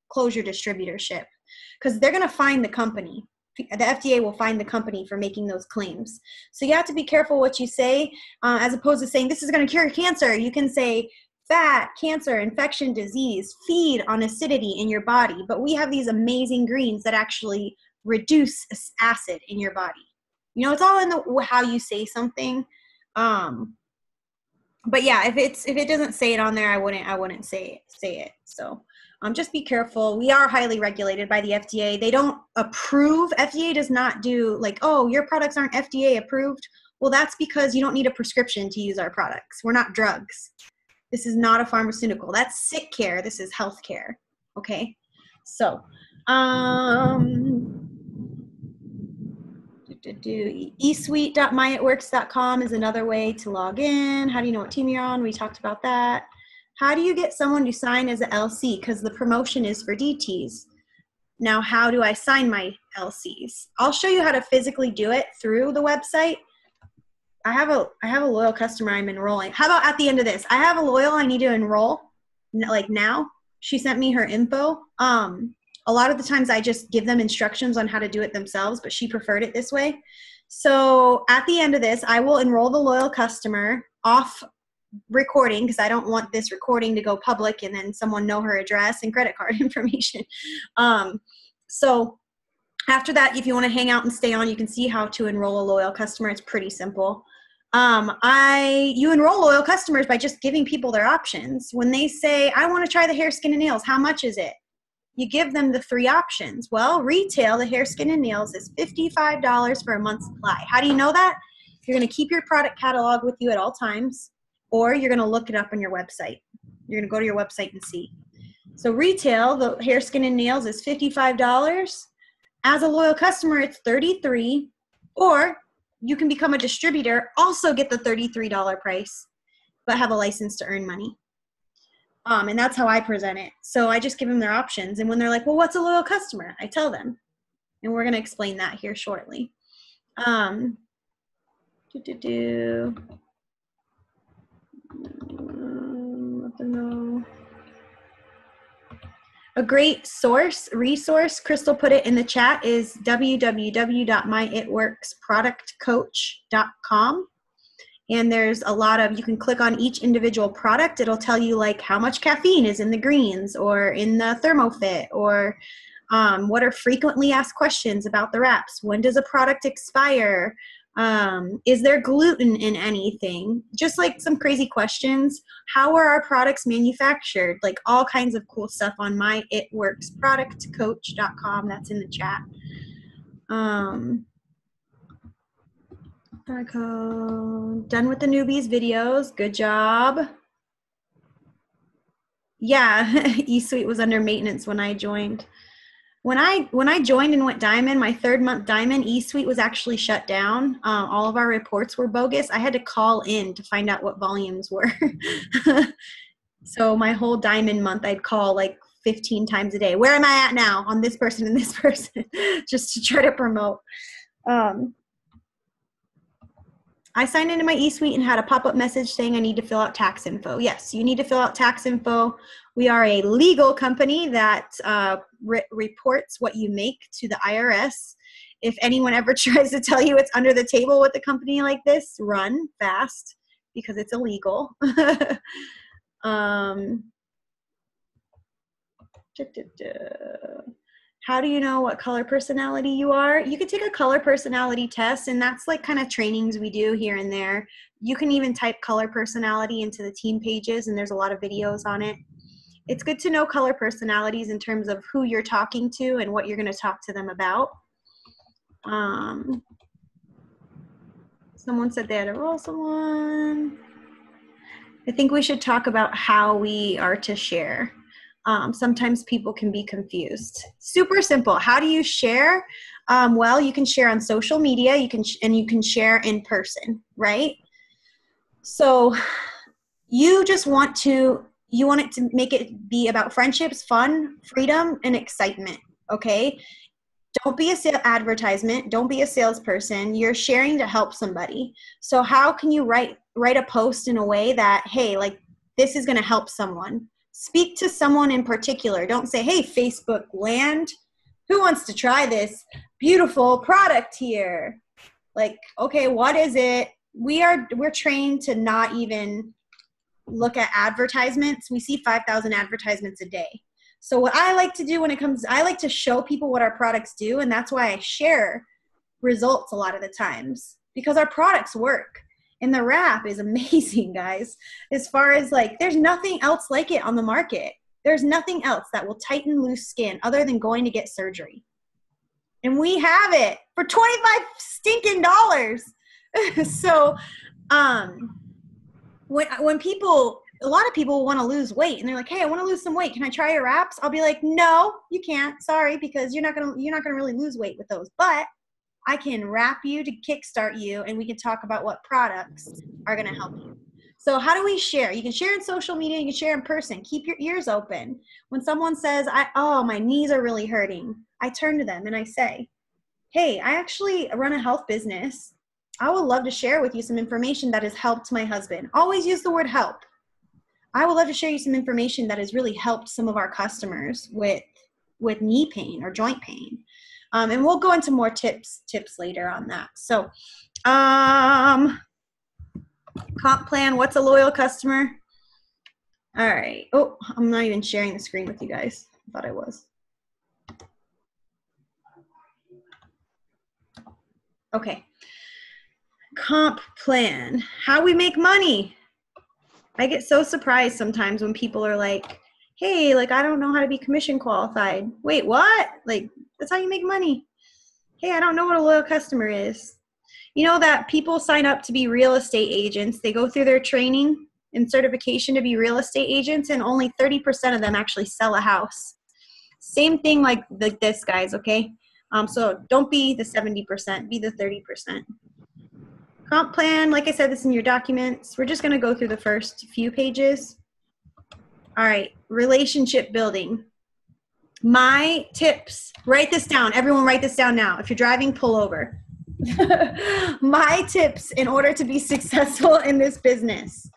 close your distributorship, because they're going to find the company. The FDA will find the company for making those claims. So you have to be careful what you say, as opposed to saying this is going to cure cancer. You can say fat, cancer, infection, disease, feed on acidity in your body. But we have these amazing greens that actually reduce acid in your body. It's all in how you say something. But yeah, if it doesn't say it on there, I wouldn't say it. So just be careful. We are highly regulated by the FDA. They don't approve. FDA does not do like, oh, your products aren't FDA approved. Well, that's because you don't need a prescription to use our products. We're not drugs. This is not a pharmaceutical. That's sick care. This is health care. Okay. So, eSuite.myitworks.com is another way to log in. How do you know what team you're on? We talked about that. How do you get someone to sign as a LC? Because the promotion is for DTs. Now, how do I sign my LCs? I'll show you how to physically do it through the website. I have a loyal customer I'm enrolling. How about at the end of this? I have a loyal I need to enroll, like now. She sent me her info. A lot of the times I just give them instructions on how to do it themselves, but she preferred it this way. So at the end of this, I will enroll the loyal customer off recording because I don't want this recording to go public and then someone know her address and credit card information. So after that, if you want to hang out and stay on, you can see how to enroll a loyal customer. It's pretty simple. You enroll loyal customers by just giving people their options. When they say, I want to try the hair, skin, and nails, how much is it? You give them the 3 options. Well, retail, the hair, skin, and nails is $55 for a month's supply. How do you know that? You're going to keep your product catalog with you at all times, or you're going to look it up on your website. You're going to go to your website and see. So retail, the hair, skin, and nails is $55. As a loyal customer, it's $33, or you can become a distributor, also get the $33 price, but have a license to earn money. And that's how I present it. So I just give them their options. And when they're like, well, what's a loyal customer? I tell them. And we're going to explain that here shortly. Let them know. A great resource, Crystal put it in the chat, is www.myitworksproductcoach.com. And there's a lot of, you can click on each individual product. It'll tell you like how much caffeine is in the greens or in the ThermoFit, or what are frequently asked questions about the wraps. When does a product expire? Is there gluten in anything? Just like some crazy questions. How are our products manufactured? Like all kinds of cool stuff on myitworksproductcoach.com. That's in the chat. Done with the newbies videos. Good job. Yeah, eSuite was under maintenance when I joined. When I joined and went diamond, my 3rd month diamond, eSuite was actually shut down. All of our reports were bogus. I had to call in to find out what volumes were. So my whole diamond month, I'd call like 15 times a day. Where am I at now on this person and this person? Just to try to promote. I signed into my eSuite and had a pop-up message saying I need to fill out tax info. Yes, you need to fill out tax info. We are a legal company that reports what you make to the IRS. If anyone ever tries to tell you it's under the table with a company like this, run fast because it's illegal. How do you know what color personality you are? You could take a color personality test, and that's like kind of trainings we do here and there. You can even type color personality into the team pages, and there's a lot of videos on it. It's good to know color personalities in terms of who you're talking to and what you're going to talk to them about. Someone said they had to roll someone. I think we should talk about how we are to share. Sometimes people can be confused. Super simple. How do you share? Well, you can share on social media. You can share in person, right? So you just want it to make it be about friendships, fun, freedom, and excitement. Okay. Don't be a advertisement. Don't be a salesperson. You're sharing to help somebody. So how can you write a post in a way that, hey, like this is going to help someone? Speak to someone in particular. Don't say, hey, Facebook land, who wants to try this beautiful product here? Like, okay, what is it? We're trained to not even look at advertisements. We see 5,000 advertisements a day. So what I like to do I like to show people what our products do, and that's why I share results a lot of the times, because our products work. And the wrap is amazing, guys. As far as like, there's nothing else like it on the market. There's nothing else that will tighten loose skin other than going to get surgery. And we have it for $25 stinking dollars. So when people, a lot of people want to lose weight and they're like, hey, I want to lose some weight. Can I try your wraps? I'll be like, no, you can't. Sorry, because you're not gonna really lose weight with those. But I can wrap you to kickstart you, and we can talk about what products are gonna help you. So how do we share? You can share in social media, you can share in person. Keep your ears open. When someone says, my knees are really hurting, I turn to them and I say, hey, I actually run a health business. I would love to share with you some information that has helped my husband. Always use the word help. I would love to share you some information that has really helped some of our customers with knee pain or joint pain. And we'll go into more tips later on that. So, comp plan, what's a loyal customer? All right. Oh, I'm not even sharing the screen with you guys. I thought I was. Okay. Comp plan, how we make money. I get so surprised sometimes when people are like, hey, like, I don't know how to be commission qualified. Wait, what? Like, that's how you make money. Hey, I don't know what a loyal customer is. You know that people sign up to be real estate agents. They go through their training and certification to be real estate agents, and only 30% of them actually sell a house. Same thing like this, guys, okay? So don't be the 70%, be the 30%. Comp plan, like I said, this is in your documents. We're just going to go through the first few pages. All right, relationship building. My tips, write this down. Everyone write this down now. If you're driving, pull over. My tips in order to be successful in this business.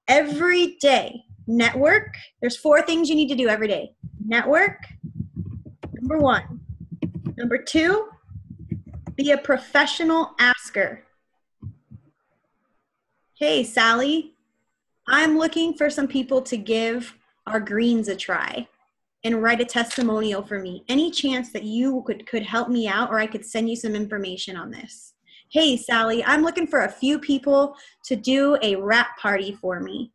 Every day, network. There's 4 things you need to do every day. Network, number 1. Number 2, be a professional asker. Hey, Sally, I'm looking for some people to give our greens a try and write a testimonial for me. Any chance that you could help me out, or I could send you some information on this? Hey, Sally, I'm looking for a few people to do a wrap party for me.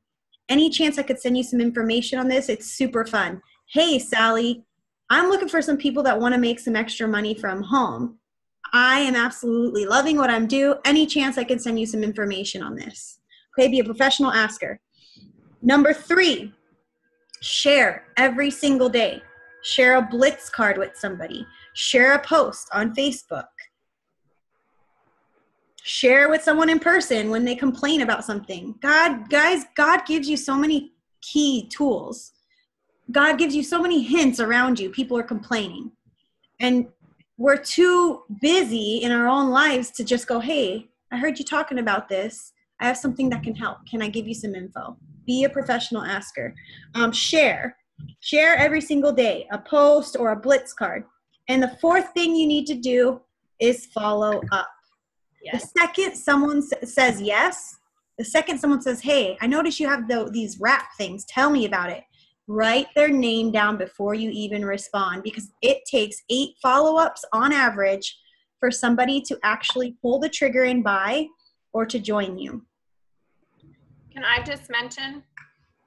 Any chance I could send you some information on this? It's super fun. Hey, Sally, I'm looking for some people that want to make some extra money from home. I am absolutely loving what I'm doing. Any chance I could send you some information on this? Okay, be a professional asker. Number 3, share every single day. Share a Blitz card with somebody. Share a post on Facebook. Share with someone in person when they complain about something. God gives you so many key tools. God gives you so many hints around you. People are complaining. And we're too busy in our own lives to just go, hey, I heard you talking about this. I have something that can help. Can I give you some info? Be a professional asker. Share every single day, a post or a Blitz card. And the 4th thing you need to do is follow up. Yes. The second someone says yes, the second someone says, hey, I noticed you have these wrap things. Tell me about it. Write their name down before you even respond, because it takes 8 follow-ups on average for somebody to actually pull the trigger and buy or to join you. Can I just mention?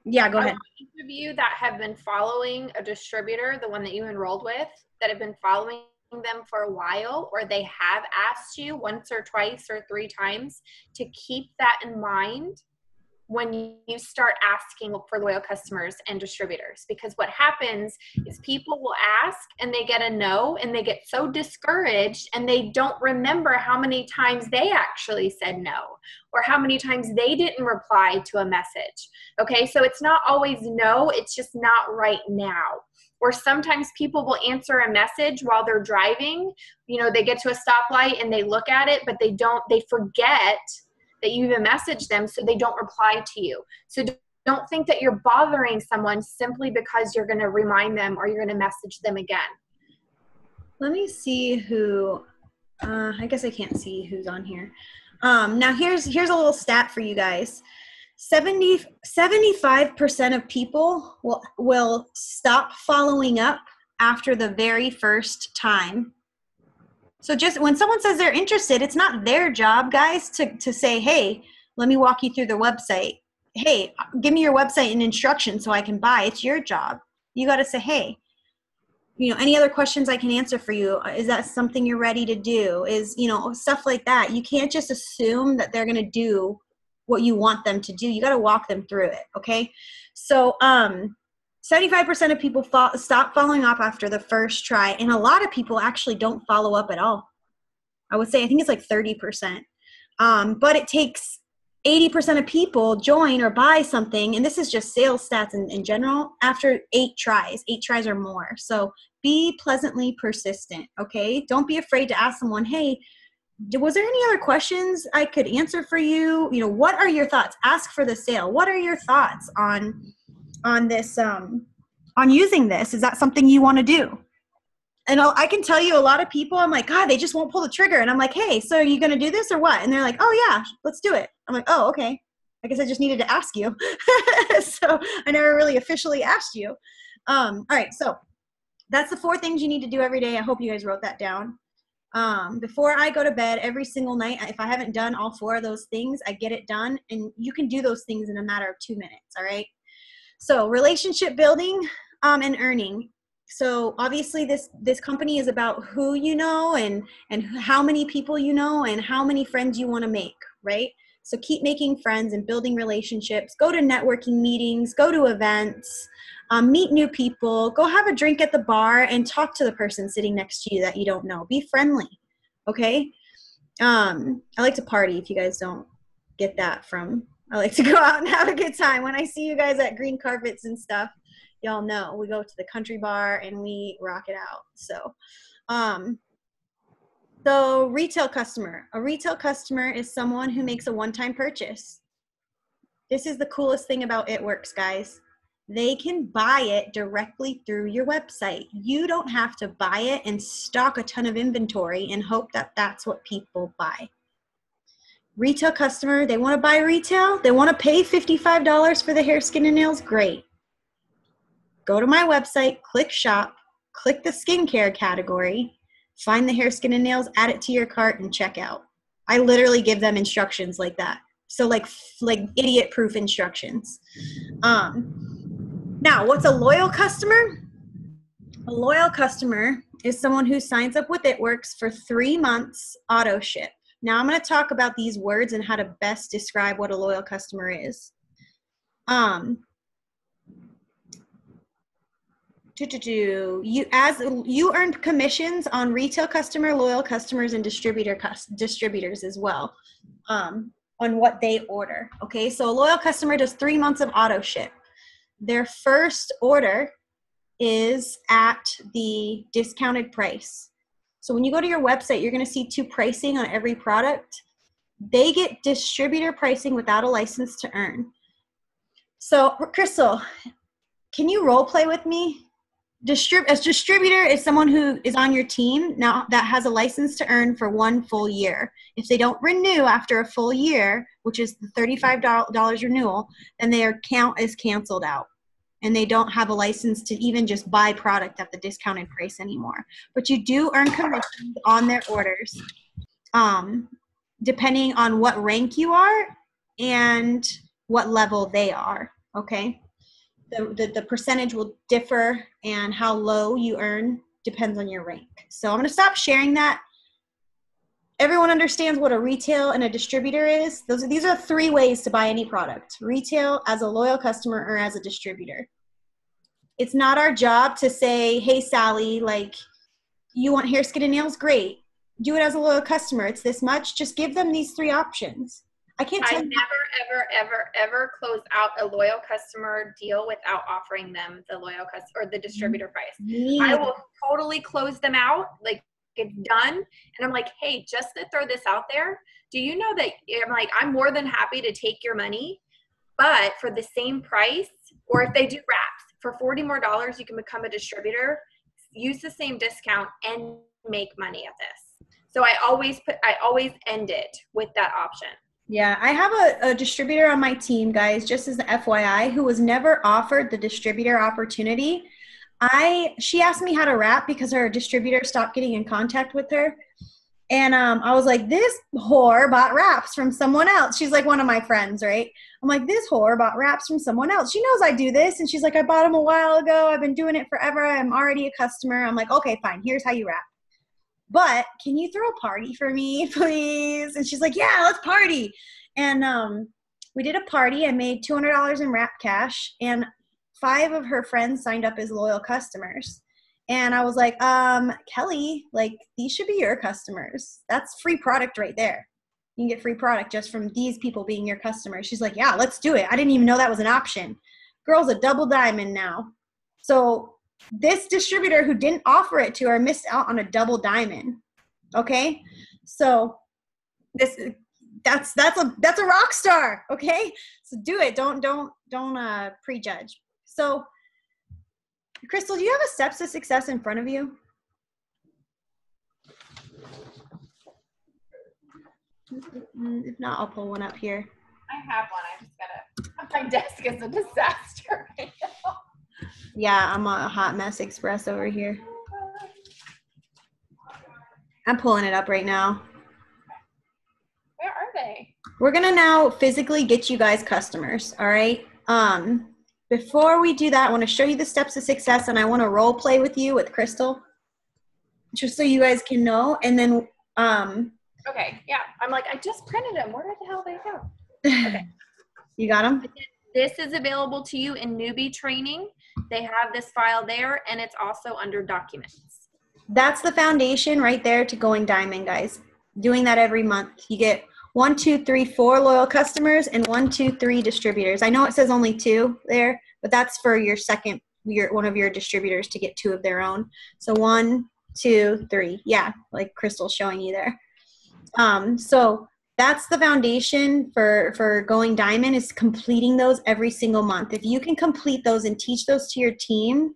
Yeah, go ahead. Each of you that have been following a distributor, the one that you enrolled with, that have been following them for a while, or they have asked you once or twice or 3 times, to keep that in mind when you start asking for loyal customers and distributors. Because what happens is people will ask and they get a no, and they get so discouraged and they don't remember how many times they actually said no, or how many times they didn't reply to a message. Okay, so it's not always no, it's just not right now. Or sometimes people will answer a message while they're driving. You know, they get to a stoplight and they look at it, but they forget that you even messaged them, so they don't reply to you. So don't think that you're bothering someone simply because you're going to remind them or you're going to message them again. Let me see who, I guess I can't see who's on here. Now here's a little stat for you guys. 75% of people will stop following up after the very first time. So just when someone says they're interested, it's not their job, guys, to say, hey, let me walk you through the website. Hey, give me your website and instructions so I can buy. It's your job. You got to say, hey, any other questions I can answer for you? Is that something you're ready to do? Stuff like that. You can't just assume that they're going to do what you want them to do. You got to walk them through it. Okay. So, 75% of people stop following up after the first try. And a lot of people actually don't follow up at all. I would say, I think it's like 30%. But it takes 80% of people join or buy something, and this is just sales stats in general, after 8 tries or more. So be pleasantly persistent, okay? Don't be afraid to ask someone, hey, was there any other questions I could answer for you? What are your thoughts? Ask for the sale. What are your thoughts on this, on using this? Is that something you want to do? And I can tell you a lot of people, I'm like, God, they just won't pull the trigger. And I'm like, hey, so are you going to do this or what? And they're like, oh, yeah, let's do it. I'm like, oh, okay. I guess I just needed to ask you. So I never really officially asked you. All right. So that's the 4 things you need to do every day. I hope you guys wrote that down. Before I go to bed every single night, if I haven't done all 4 of those things, I get it done. And you can do those things in a matter of 2 minutes. All right. So relationship building and earning. So obviously this company is about who you know and how many people you know and how many friends you want to make, right? So keep making friends and building relationships. Go to networking meetings, go to events, meet new people, go have a drink at the bar and talk to the person sitting next to you that you don't know. Be friendly, okay? I like to party, if you guys don't get that from. I like to go out and have a good time. When I see you guys at green carpets and stuff, y'all know we go to the country bar and we rock it out. So retail customer. A retail customer is someone who makes a one-time purchase. This is the coolest thing about It Works, guys. They can buy it directly through your website. You don't have to buy it and stock a ton of inventory and hope that that's what people buy. Retail customer, they want to buy retail. They want to pay $55 for the hair, skin, and nails. Great. Go to my website, click shop, click the skincare category, find the hair, skin, and nails, add it to your cart, and check out. I literally give them instructions like that. So like idiot-proof instructions. Now, what's a loyal customer? A loyal customer is someone who signs up with It Works for 3 months auto ship. Now, I'm going to talk about these words and how to best describe what a loyal customer is. You earn commissions on retail customer, loyal customers, and distributors as well on what they order. Okay, so a loyal customer does 3 months of auto ship. Their first order is at the discounted price. So when you go to your website, you're going to see 2 pricing on every product. They get distributor pricing without a license to earn. So Crystal, can you role play with me? A distributor is someone who is on your team now that has a license to earn for 1 full year. If they don't renew after a full year, which is the $35 renewal, then their account is canceled out. And they don't have a license to even just buy product at the discounted price anymore. But you do earn commissions on their orders, depending on what rank you are and what level they are, okay? The percentage will differ, and how low you earn depends on your rank. So I'm going to stop sharing that. Everyone understands what a retail and a distributor is. These are 3 ways to buy any product: retail, as a loyal customer, or as a distributor. It's not our job to say, hey, Sally, like, you want hair, skin, and nails? Great. Do it as a loyal customer. It's this much. Just give them these 3 options. I never, ever close out a loyal customer deal without offering them the loyal customer or the distributor price. I will totally close them out. Like, it's done. And I'm like, hey, just to throw this out there, do you know that I'm more than happy to take your money, but for the same price, or if they do wraps for $40 more, you can become a distributor, use the same discount, and make money at this. So I always end it with that option. Yeah, I have a distributor on my team, guys, just as the FYI, who was never offered the distributor opportunity. She asked me how to wrap because her distributor stopped getting in contact with her. And I was like, this whore bought wraps from someone else. She's like one of my friends, right? I'm like, this whore bought wraps from someone else. She knows I do this. And she's like, I bought them a while ago. I've been doing it forever. I'm already a customer. I'm like, okay, fine. Here's how you wrap. But can you throw a party for me, please? And she's like, yeah, let's party. And we did a party. I made $200 in wrap cash. And 5 of her friends signed up as loyal customers. And I was like, Kelly, like, these should be your customers. That's free product right there. You can get free product just from these people being your customers. She's like, yeah, let's do it. I didn't even know that was an option. Girl's a double diamond now. So this distributor who didn't offer it to her missed out on a double diamond. Okay? So that's a rock star, okay? So do it. Don't prejudge. So Crystal, do you have a steps to success in front of you? If not, I'll pull one up here. I have one. I just gotta, my desk is a disaster right now. Yeah, I'm a hot mess express over here. I'm pulling it up right now. Where are they? We're gonna now physically get you guys customers, all right? Before we do that, I want to show you the steps to success, and I want to role play with you with Crystal, just so you guys can know. And then, okay, yeah. I'm like, I just printed them. Where the hell did they go? Okay. You got them? This is available to you in newbie training. They have this file there, and it's also under documents. That's the foundation right there to going diamond, guys. Doing that every month. You get 1, 2, 3, 4 loyal customers and 1, 2, 3 distributors. I know it says only 2 there, but that's for your one of your distributors to get 2 of their own. So 1, 2, 3. Yeah, like Crystal's showing you there. So that's the foundation for going diamond, is completing those every single month. If you can complete those and teach those to your team,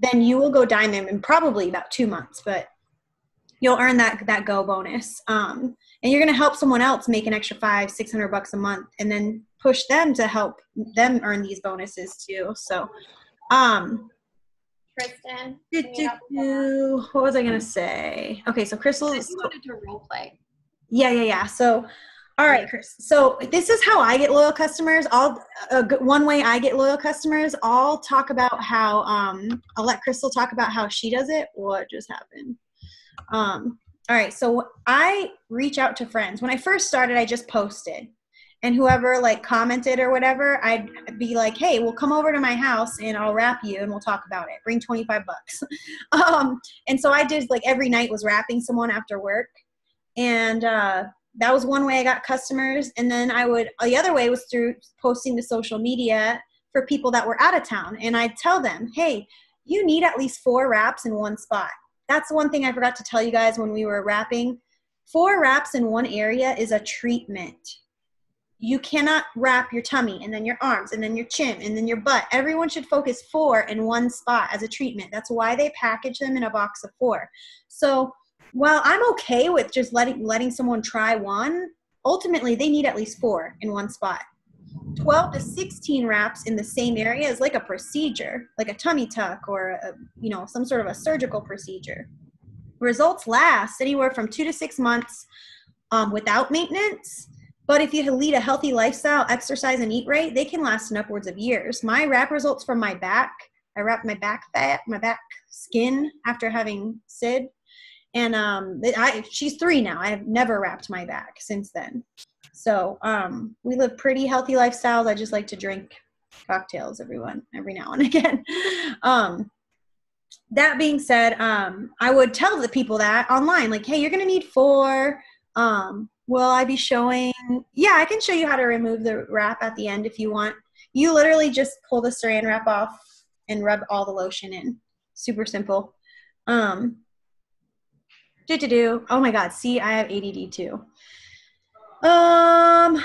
then you will go diamond in probably about 2 months, but you'll earn that go bonus. And you're going to help someone else make an extra $500-600 a month, and then push them to help them earn these bonuses too. So, Kristen, what was I going to say? Okay, so Crystal, you wanted to role play. Yeah. So, all right, Chris. So this is how I get loyal customers. One way I get loyal customers, I'll talk about how, I'll let Crystal talk about how she does it. What just happened? All right, so I reach out to friends. When I first started, I just posted. And whoever like commented or whatever, I'd be like, hey, well, come over to my house and I'll wrap you and we'll talk about it. Bring $25. And so I did, like, every night was wrapping someone after work. And that was one way I got customers. And then the other way was through posting to social media for people that were out of town. And I'd tell them, hey, you need at least 4 wraps in one spot. That's the one thing I forgot to tell you guys when we were wrapping. 4 wraps in one area is a treatment. You cannot wrap your tummy and then your arms and then your chin and then your butt. Everyone should focus 4 in one spot as a treatment. That's why they package them in a box of 4. So while I'm okay with just letting someone try 1, ultimately they need at least 4 in one spot. 12 to 16 wraps in the same area is like a procedure, like a tummy tuck or some sort of a surgical procedure. Results last anywhere from 2 to 6 months without maintenance. But if you lead a healthy lifestyle, exercise, and eat right, they can last in upwards of years. My wrap results from my back, I wrapped my back fat, my back skin after having Sid. And she's 3 now. I have never wrapped my back since then. So we live pretty healthy lifestyles. I just like to drink cocktails every now and again. That being said, I would tell the people that online, like, hey, you're going to need 4. Will I be showing? Yeah, I can show you how to remove the wrap at the end if you want. You literally just pull the saran wrap off and rub all the lotion in. Super simple. Oh my God. See, I have ADD too. But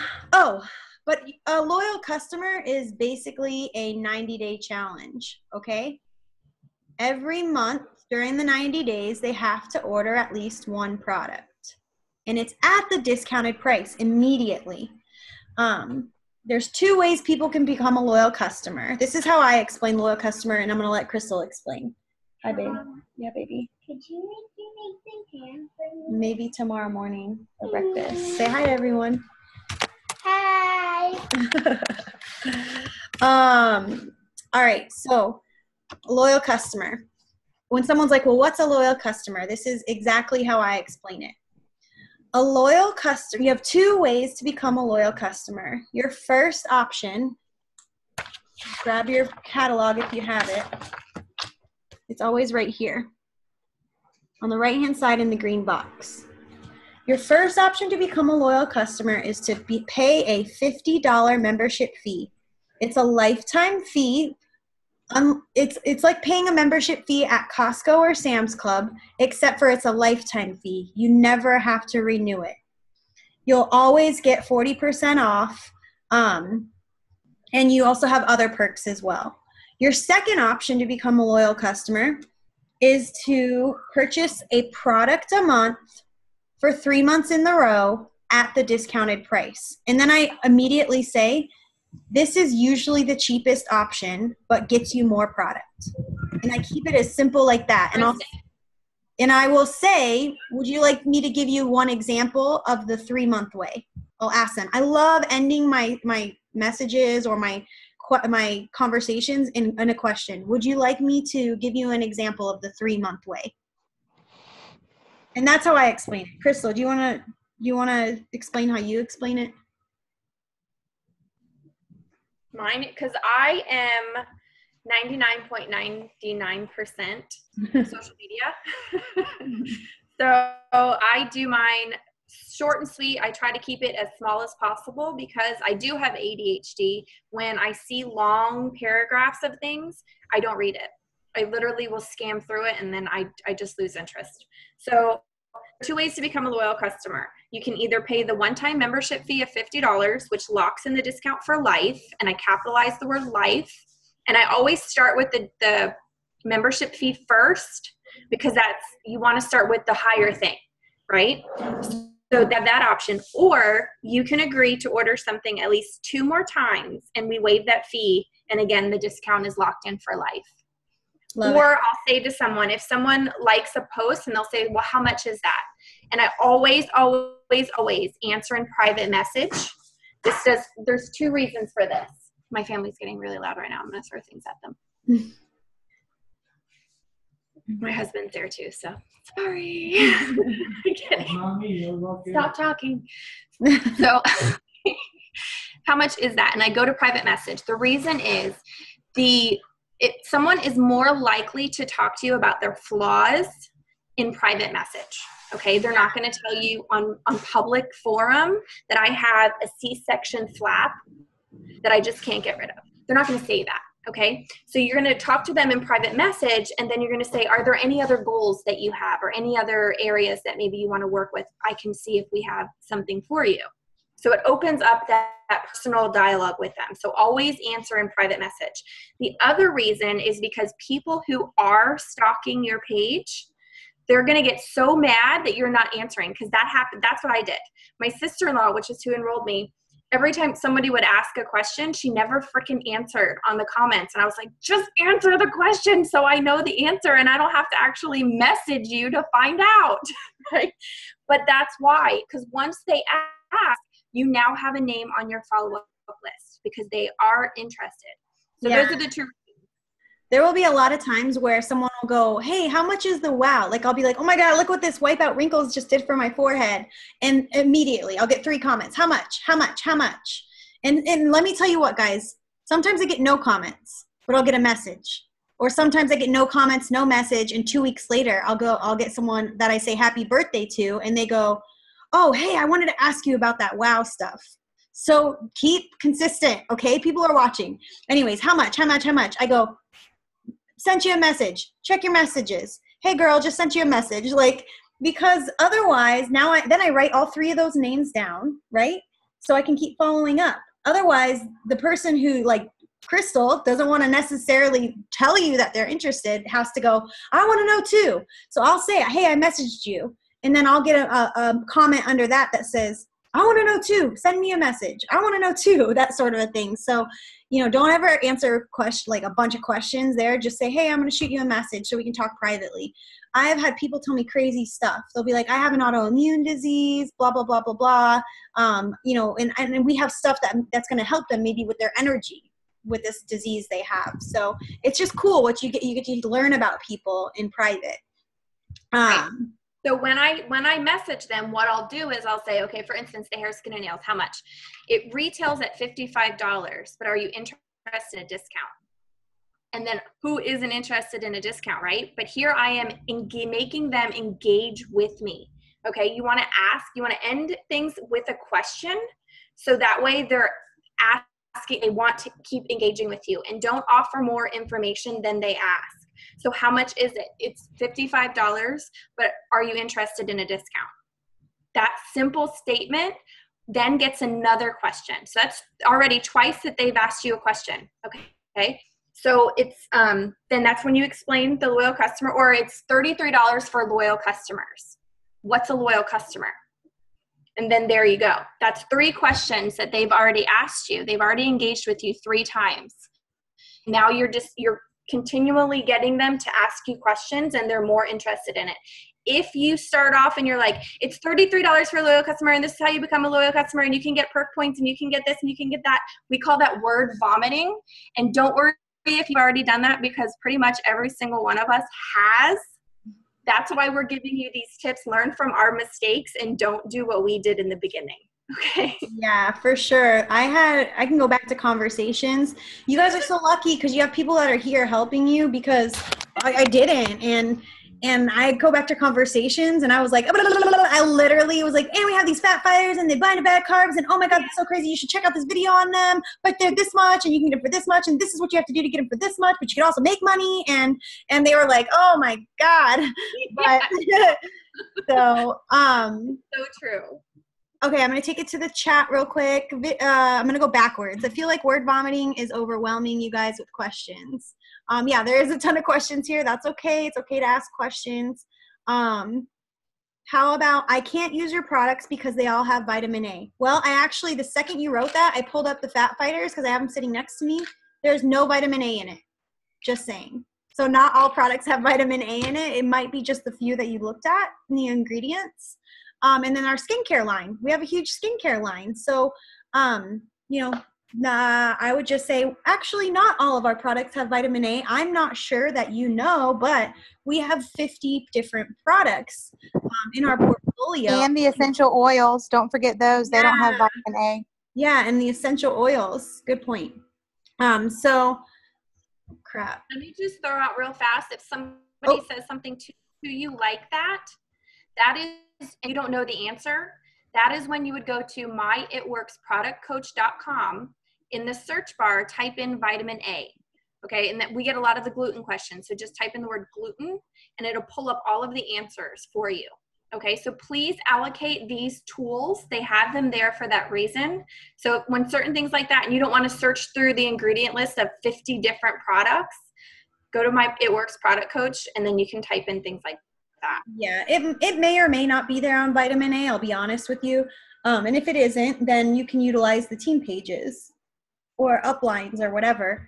a loyal customer is basically a 90-day challenge, okay? Every month during the 90 days, they have to order at least 1 product. And it's at the discounted price immediately. There's 2 ways people can become a loyal customer. This is how I explain loyal customer, and I'm going to let Crystal explain. Hi, babe. Yeah, baby. Could you make some ham for me? Maybe tomorrow morning for breakfast. Say hi to everyone. Hi. All right. So, loyal customer. When someone's like, well, what's a loyal customer? This is exactly how I explain it. A loyal customer, you have two ways to become a loyal customer. Your first option, grab your catalog if you have it. It's always right here on the right-hand side in the green box. Your first option to become a loyal customer is to pay a $50 membership fee. It's a lifetime fee. It's like paying a membership fee at Costco or Sam's Club, except for it's a lifetime fee. You never have to renew it. You'll always get 40% off, and you also have other perks as well. Your second option to become a loyal customer is to purchase a product a month for 3 months in a row at the discounted price. And then I immediately say, this is usually the cheapest option, but gets you more product. And I keep it as simple like that. And I will say, would you like me to give you one example of the 3-month way? I'll ask them. I love ending my messages or my conversations in a question. Would you like me to give you an example of the 3-month way? And that's how I explain it. Crystal, do you want to explain how you explain it? Mine, because I am 99.99% social media. So I do mine short and sweet. I try to keep it as small as possible because I do have ADHD. When I see long paragraphs of things, I don't read it. I literally will scan through it and then I just lose interest. So 2 ways to become a loyal customer. You can either pay the one-time membership fee of $50, which locks in the discount for life, and I capitalize the word life. And I always start with the membership fee first because you want to start with the higher thing, right? So that option. Or you can agree to order something at least 2 more times and we waive that fee. And again, the discount is locked in for life. Or I'll say to someone, if someone likes a post and they'll say, well, how much is that? And I always answer in private message. There's 2 reasons for this. My family's getting really loud right now. I'm going to throw things at them. My husband's there too, so sorry. Stop talking. So how much is that? And I go to private message. The reason is someone is more likely to talk to you about their flaws in private message. Okay, they're not going to tell you on public forum that I have a C-section flap that I just can't get rid of. They're not going to say that. Okay, so you're going to talk to them in private message, and then you're going to say, are there any other goals that you have or any other areas that maybe you want to work with? I can see if we have something for you. So it opens up that personal dialogue with them. So always answer in private message. The other reason is because people who are stalking your page, they're going to get so mad that you're not answering, because that happened. That's what I did. My sister-in-law, which is who enrolled me, every time somebody would ask a question, she never freaking answered on the comments. And I was like, just answer the question so I know the answer and I don't have to actually message you to find out, right? But that's why, because once they ask, you now have a name on your follow-up list because they are interested. So those are the 2 reasons. There will be a lot of times where someone will go, hey, how much is the wow? Like I'll be like, oh my God, look what this wipeout wrinkles just did for my forehead. And immediately I'll get 3 comments. How much? How much? How much? And let me tell you what, guys, sometimes I get no comments, but I'll get a message. Or sometimes I get no comments, no message. And 2 weeks later, I'll get someone that I say happy birthday to, and they go, oh, hey, I wanted to ask you about that wow stuff. So keep consistent, okay? People are watching. Anyways, how much? How much? How much? I go, sent you a message. Check your messages. Hey, girl, just sent you a message. Like, because otherwise, then I write all 3 of those names down, right? So I can keep following up. Otherwise, the person who, like Crystal, doesn't want to necessarily tell you that they're interested has to go, I want to know too. So I'll say, hey, I messaged you. And then I'll get a comment under that says, I want to know too. Send me a message. I want to know too. That sort of a thing. So, don't ever answer a bunch of questions there. Just say, hey, I'm going to shoot you a message so we can talk privately. I've had people tell me crazy stuff. They'll be like, I have an autoimmune disease, blah, blah, blah, blah, blah. And we have stuff that's going to help them maybe with their energy with this disease they have. So it's just cool what you get to learn about people in private. Right. So when I message them, what I'll do is I'll say, okay, for instance, the hair, skin, and nails, how much? It retails at $55, but are you interested in a discount? And then who isn't interested in a discount, right? But here I am making them engage with me. Okay, you want to end things with a question, so that way they're asking, they want to keep engaging with you, and don't offer more information than they ask. So how much is it? It's $55, but are you interested in a discount? That simple statement then gets another question. So that's already twice that they've asked you a question. Okay. So it's then that's when you explain the loyal customer, or it's $33 for loyal customers. What's a loyal customer? And then there you go. That's 3 questions that they've already asked you. They've already engaged with you 3 times. Now you're continually getting them to ask you questions, and they're more interested in it. If you start off and you're like, it's $33 for a loyal customer, and this is how you become a loyal customer, and you can get perk points, and you can get this, and you can get that. We call that word vomiting. And don't worry if you've already done that, because pretty much every single one of us has. That's why we're giving you these tips. Learn from our mistakes and don't do what we did in the beginning. Okay. Yeah, for sure. I can go back to conversations. You guys are so lucky because you have people that are here helping you, because I didn't. And I go back to conversations and I was like, I literally was like, and we have these fat fighters and they bind to bad carbs, and oh my God, that's so crazy. You should check out this video on them, but they're this much and you can get them for this much, and this is what you have to do to get them for this much, but you can also make money. And they were like, oh my God. But so true. Okay, I'm going to take it to the chat real quick. I'm going to go backwards. I feel like word vomiting is overwhelming you guys with questions. Yeah, there is a ton of questions here. That's okay. It's okay to ask questions. How about, I can't use your products because they all have vitamin A? Well, the second you wrote that, I pulled up the Fat Fighters because I have them sitting next to me. There's no vitamin A in it. Just saying. So not all products have vitamin A in it. It might be just the few that you looked at in the ingredients. And then our skincare line, we have a huge skincare line. So, I would just say, actually, not all of our products have vitamin A. I'm not sure that but we have 50 different products in our portfolio. And the essential oils, don't forget those. They don't have vitamin A. Yeah, and the essential oils. Good point. Crap. Let me just throw out real fast. If somebody says something to you like that is, and you don't know the answer, that is when you would go to myitworksproductcoach.com. In the search bar, type in vitamin A. Okay, and that we get a lot of the gluten questions. So just type in the word gluten and it'll pull up all of the answers for you. Okay, so please allocate these tools. They have them there for that reason. So when certain things like that, and you don't want to search through the ingredient list of 50 different products, go to my It Works Product Coach, and then you can type in things like that. Yeah, it may or may not be there on vitamin A, I'll be honest with you. And if it isn't, then you can utilize the team pages or uplines or whatever.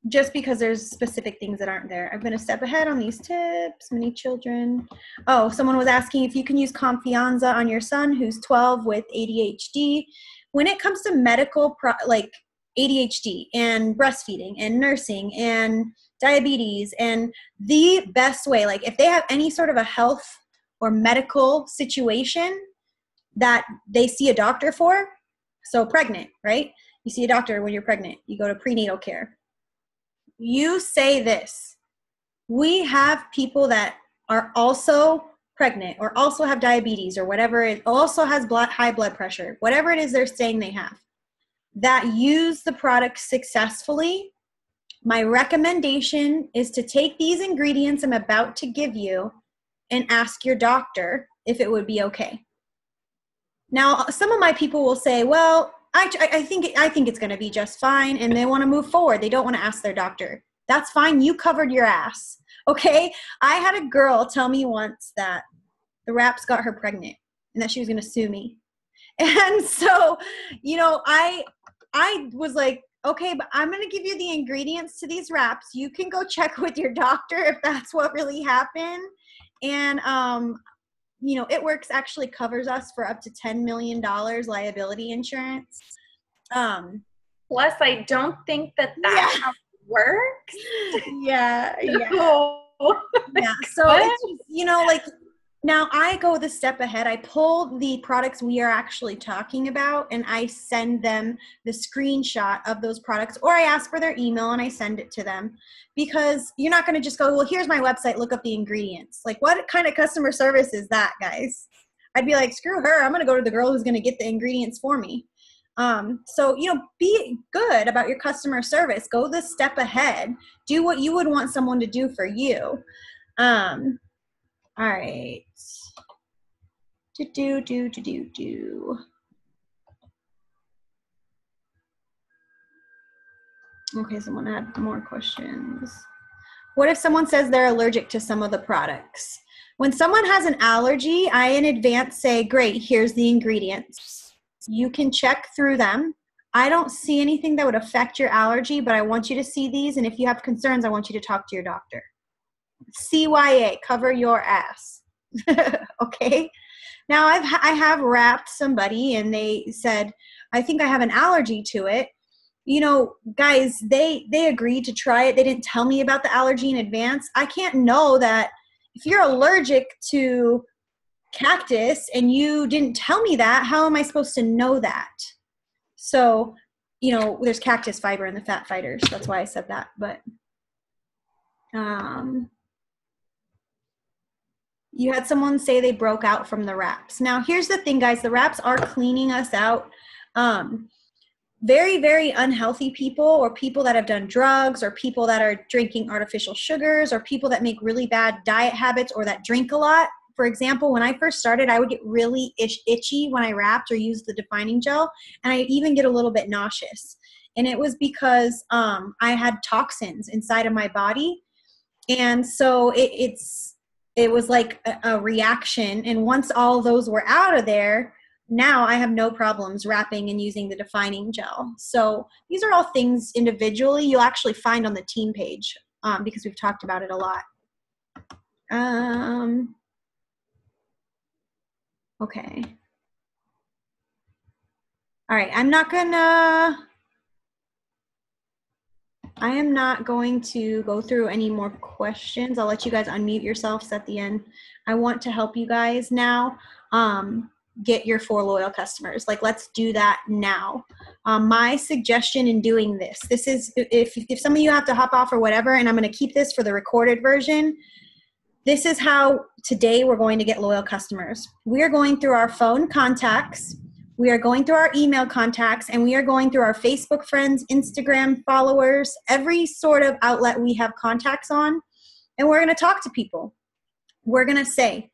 Just because there's specific things that aren't there. I've been a step ahead on these tips. Many children. Oh, someone was asking if you can use Confianza on your son who's 12 with ADHD. When it comes to medical, like ADHD and breastfeeding and nursing and diabetes, and the best way, like if they have any sort of a health or medical situation that they see a doctor for, so pregnant, right? You see a doctor when you're pregnant. You go to prenatal care. You say this: we have people that are also pregnant or also have diabetes or whatever, it also has high blood pressure, whatever it is they're saying they have, that use the product successfully. My recommendation is to take these ingredients I'm about to give you and ask your doctor if it would be okay. Now, some of my people will say, well, I think it's going to be just fine, and they want to move forward. They don't want to ask their doctor. That's fine. You covered your ass. Okay? I had a girl tell me once that the wraps got her pregnant. and that she was going to sue me. And so, you know, I was like, okay, but I'm going to give you the ingredients to these wraps. You can go check with your doctor if that's what really happened. And, you know, It Works actually covers us for up to $10 million liability insurance. Plus, I don't think that's how it works. Yeah. Yeah. Yeah. So What? it's just, you know, like now I go the step ahead. I pull the products we are actually talking about and I send them the screenshot of those products, or I ask for their email and I send it to them, because you're not going to just go, well, here's my website, look up the ingredients. Like, what kind of customer service is that, guys? I'd be like, screw her. I'm going to go to the girl who's going to get the ingredients for me. So, you know, be good about your customer service. Go the step ahead. Do what you would want someone to do for you. All right. Okay, someone had more questions. What if someone says they're allergic to some of the products? When someone has an allergy, I in advance say, great, here's the ingredients. You can check through them. I don't see anything that would affect your allergy, but I want you to see these, and if you have concerns, I want you to talk to your doctor. CYA, cover your ass. Okay? Now, I have wrapped somebody, and they said, I think I have an allergy to it. You know, guys, they agreed to try it. They didn't tell me about the allergy in advance. I can't know that if you're allergic to cactus and you didn't tell me that, how am I supposed to know that? So, you know, there's cactus fiber in the fat fighters. That's why I said that. But you had someone say they broke out from the wraps. Now, here's the thing, guys. The wraps are cleaning us out. Very, very unhealthy people, or people that have done drugs, or people that are drinking artificial sugars, or people that make really bad diet habits, or that drink a lot. For example, when I first started, I would get really itchy when I wrapped or used the defining gel, and I even get a little bit nauseous. And it was because I had toxins inside of my body. And so it was like a reaction. And once all those were out of there, now I have no problems wrapping and using the defining gel. So these are all things individually you'll actually find on the team page, because we've talked about it a lot. Okay. All right. I am not going to go through any more questions. I'll let you guys unmute yourselves at the end. I want to help you guys now get your 4 loyal customers. Like, let's do that now. My suggestion in doing this is, if some of you have to hop off or whatever, and I'm going to keep this for the recorded version, this is how today we're going to get loyal customers. We are going through our phone contacts, we are going through our email contacts, and we are going through our Facebook friends, Instagram followers, every sort of outlet we have contacts on, and we're going to talk to people. We're going to say,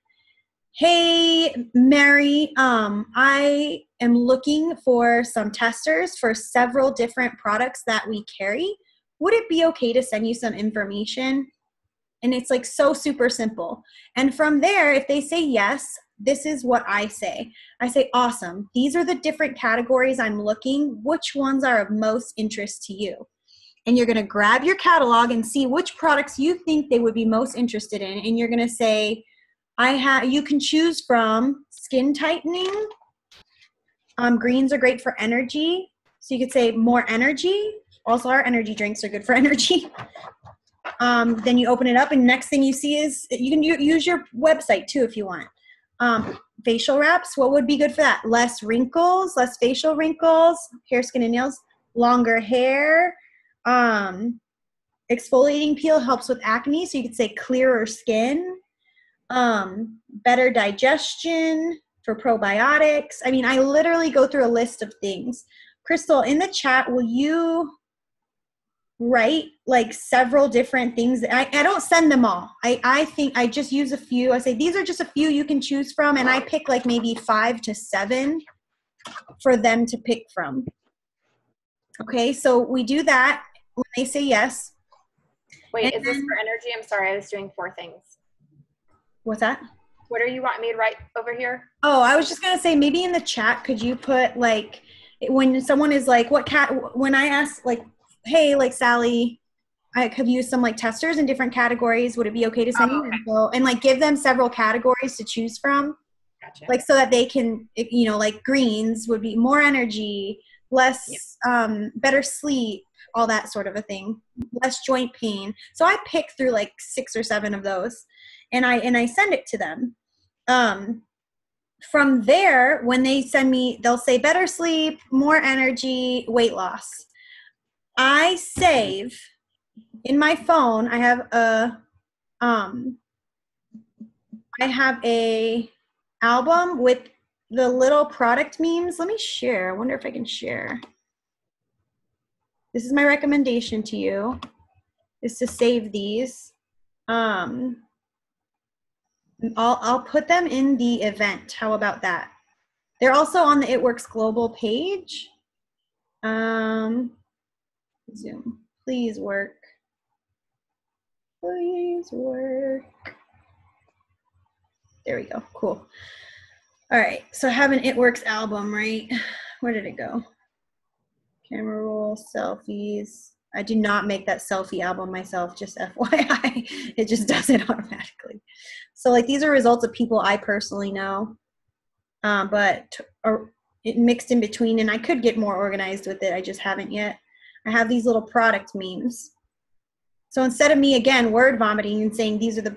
hey, Mary, I am looking for some testers for several different products that we carry. Would it be okay to send you some information? And it's like so super simple. And from there, if they say yes, this is what I say. I say, awesome. These are the different categories I'm looking. Which ones are of most interest to you? And you're going to grab your catalog and see which products you think they would be most interested in. And you're going to say, you can choose from skin tightening. Greens are great for energy. So you could say more energy. Also, our energy drinks are good for energy. Then you open it up, and next thing you see is, you can use your website too if you want. Facial wraps, what would be good for that? Less wrinkles, less facial wrinkles, hair, skin, and nails, longer hair. Exfoliating peel helps with acne, so you could say clearer skin. Better digestion for probiotics. I mean, I literally go through a list of things. Crystal, in the chat, will you write like several different things? I don't send them all. I think I just use a few. I say, these are just a few you can choose from, and I pick like maybe 5 to 7 for them to pick from. Okay, so we do that when they say yes. Wait, is this for energy? I'm sorry, I was doing 4 things. What's that? What are you wanting me to write over here? Oh, I was just going to say, maybe in the chat, could you put like, when someone is like, when I ask like, hey, like Sally, I could use some like testers in different categories. Would it be okay to send you info? And like give them several categories to choose from. Gotcha. Like so that they can, you know, like greens would be more energy, less, better sleep, all that sort of a thing, less joint pain. So I pick through like 6 or 7 of those and I send it to them. From there, when they send me, they'll say better sleep, more energy, weight loss. I save in my phone, I have a album with the little product memes. Let me share. I wonder if I can share. This is my recommendation to you, is to save these. I'll put them in the event. How about that? They're also on the It Works Global page. Zoom, please work. Please work. There we go. Cool. All right. So I have an It Works album, right? Where did it go? Camera roll, selfies. I do not make that selfie album myself, just FYI. It just does it automatically. So like these are results of people I personally know, but it mixed in between, and I could get more organized with it. I just haven't yet. I have these little product memes. So instead of me, again, word vomiting and saying these are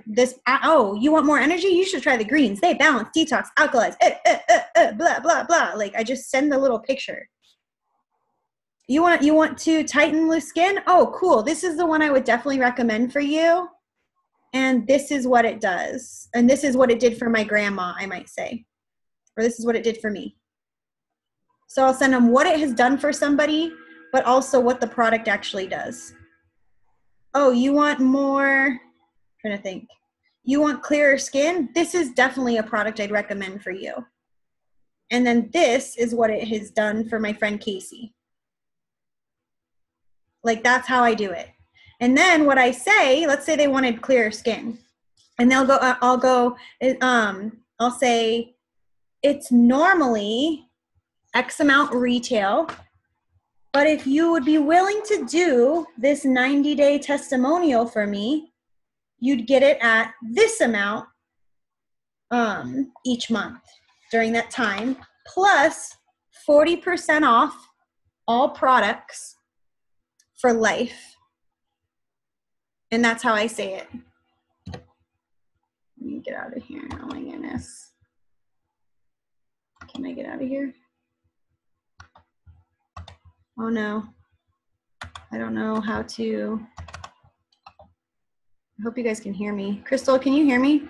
oh, you want more energy? You should try the greens. They balance, detox, alkalize, blah, blah, blah. Like I just send the little picture. You want to tighten loose skin? Oh, cool. This is the one I would definitely recommend for you. And this is what it does. And this is what it did for my grandma, I might say. Or this is what it did for me. So I'll send them what it has done for somebody, but also what the product actually does. Oh, you want more, I'm trying to think. You want clearer skin? This is definitely a product I'd recommend for you. And then this is what it has done for my friend Casey. Like that's how I do it. And then what I say, let's say they wanted clearer skin. And they'll go, I'll say, it's normally X amount retail, but if you would be willing to do this 90-day testimonial for me, you'd get it at this amount each month during that time, plus 40% off all products for life. And that's how I say it. Let me get out of here. Oh my goodness. Can I get out of here? Oh no. I don't know how to. I hope you guys can hear me. Crystal, can you hear me?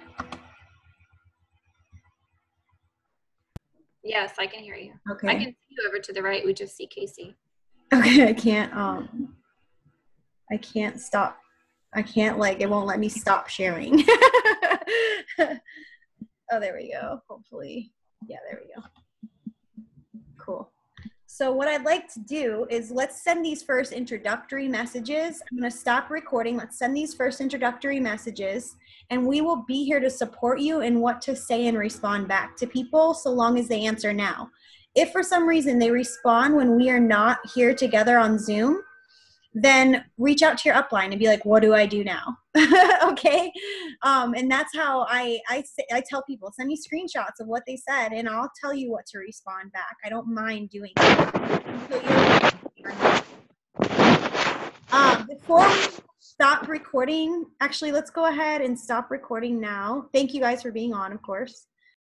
Yes, I can hear you. Okay. I can see you over to the right. We just see Casey. Okay, I can't stop. I can't, like, it won't let me stop sharing. Oh, there we go. Hopefully. Yeah, there we go. Cool. So what I'd like to do is let's send these first introductory messages. I'm going to stop recording. Let's send these first introductory messages, and we will be here to support you in what to say and respond back to people so long as they answer now. If for some reason they respond when we are not here together on Zoom, then reach out to your upline and be like, what do I do now? Okay. And that's how I tell people, send me screenshots of what they said and I'll tell you what to respond back. I don't mind doing that. Before we stop recording, actually, let's go ahead and stop recording now. Thank you guys for being on, of course.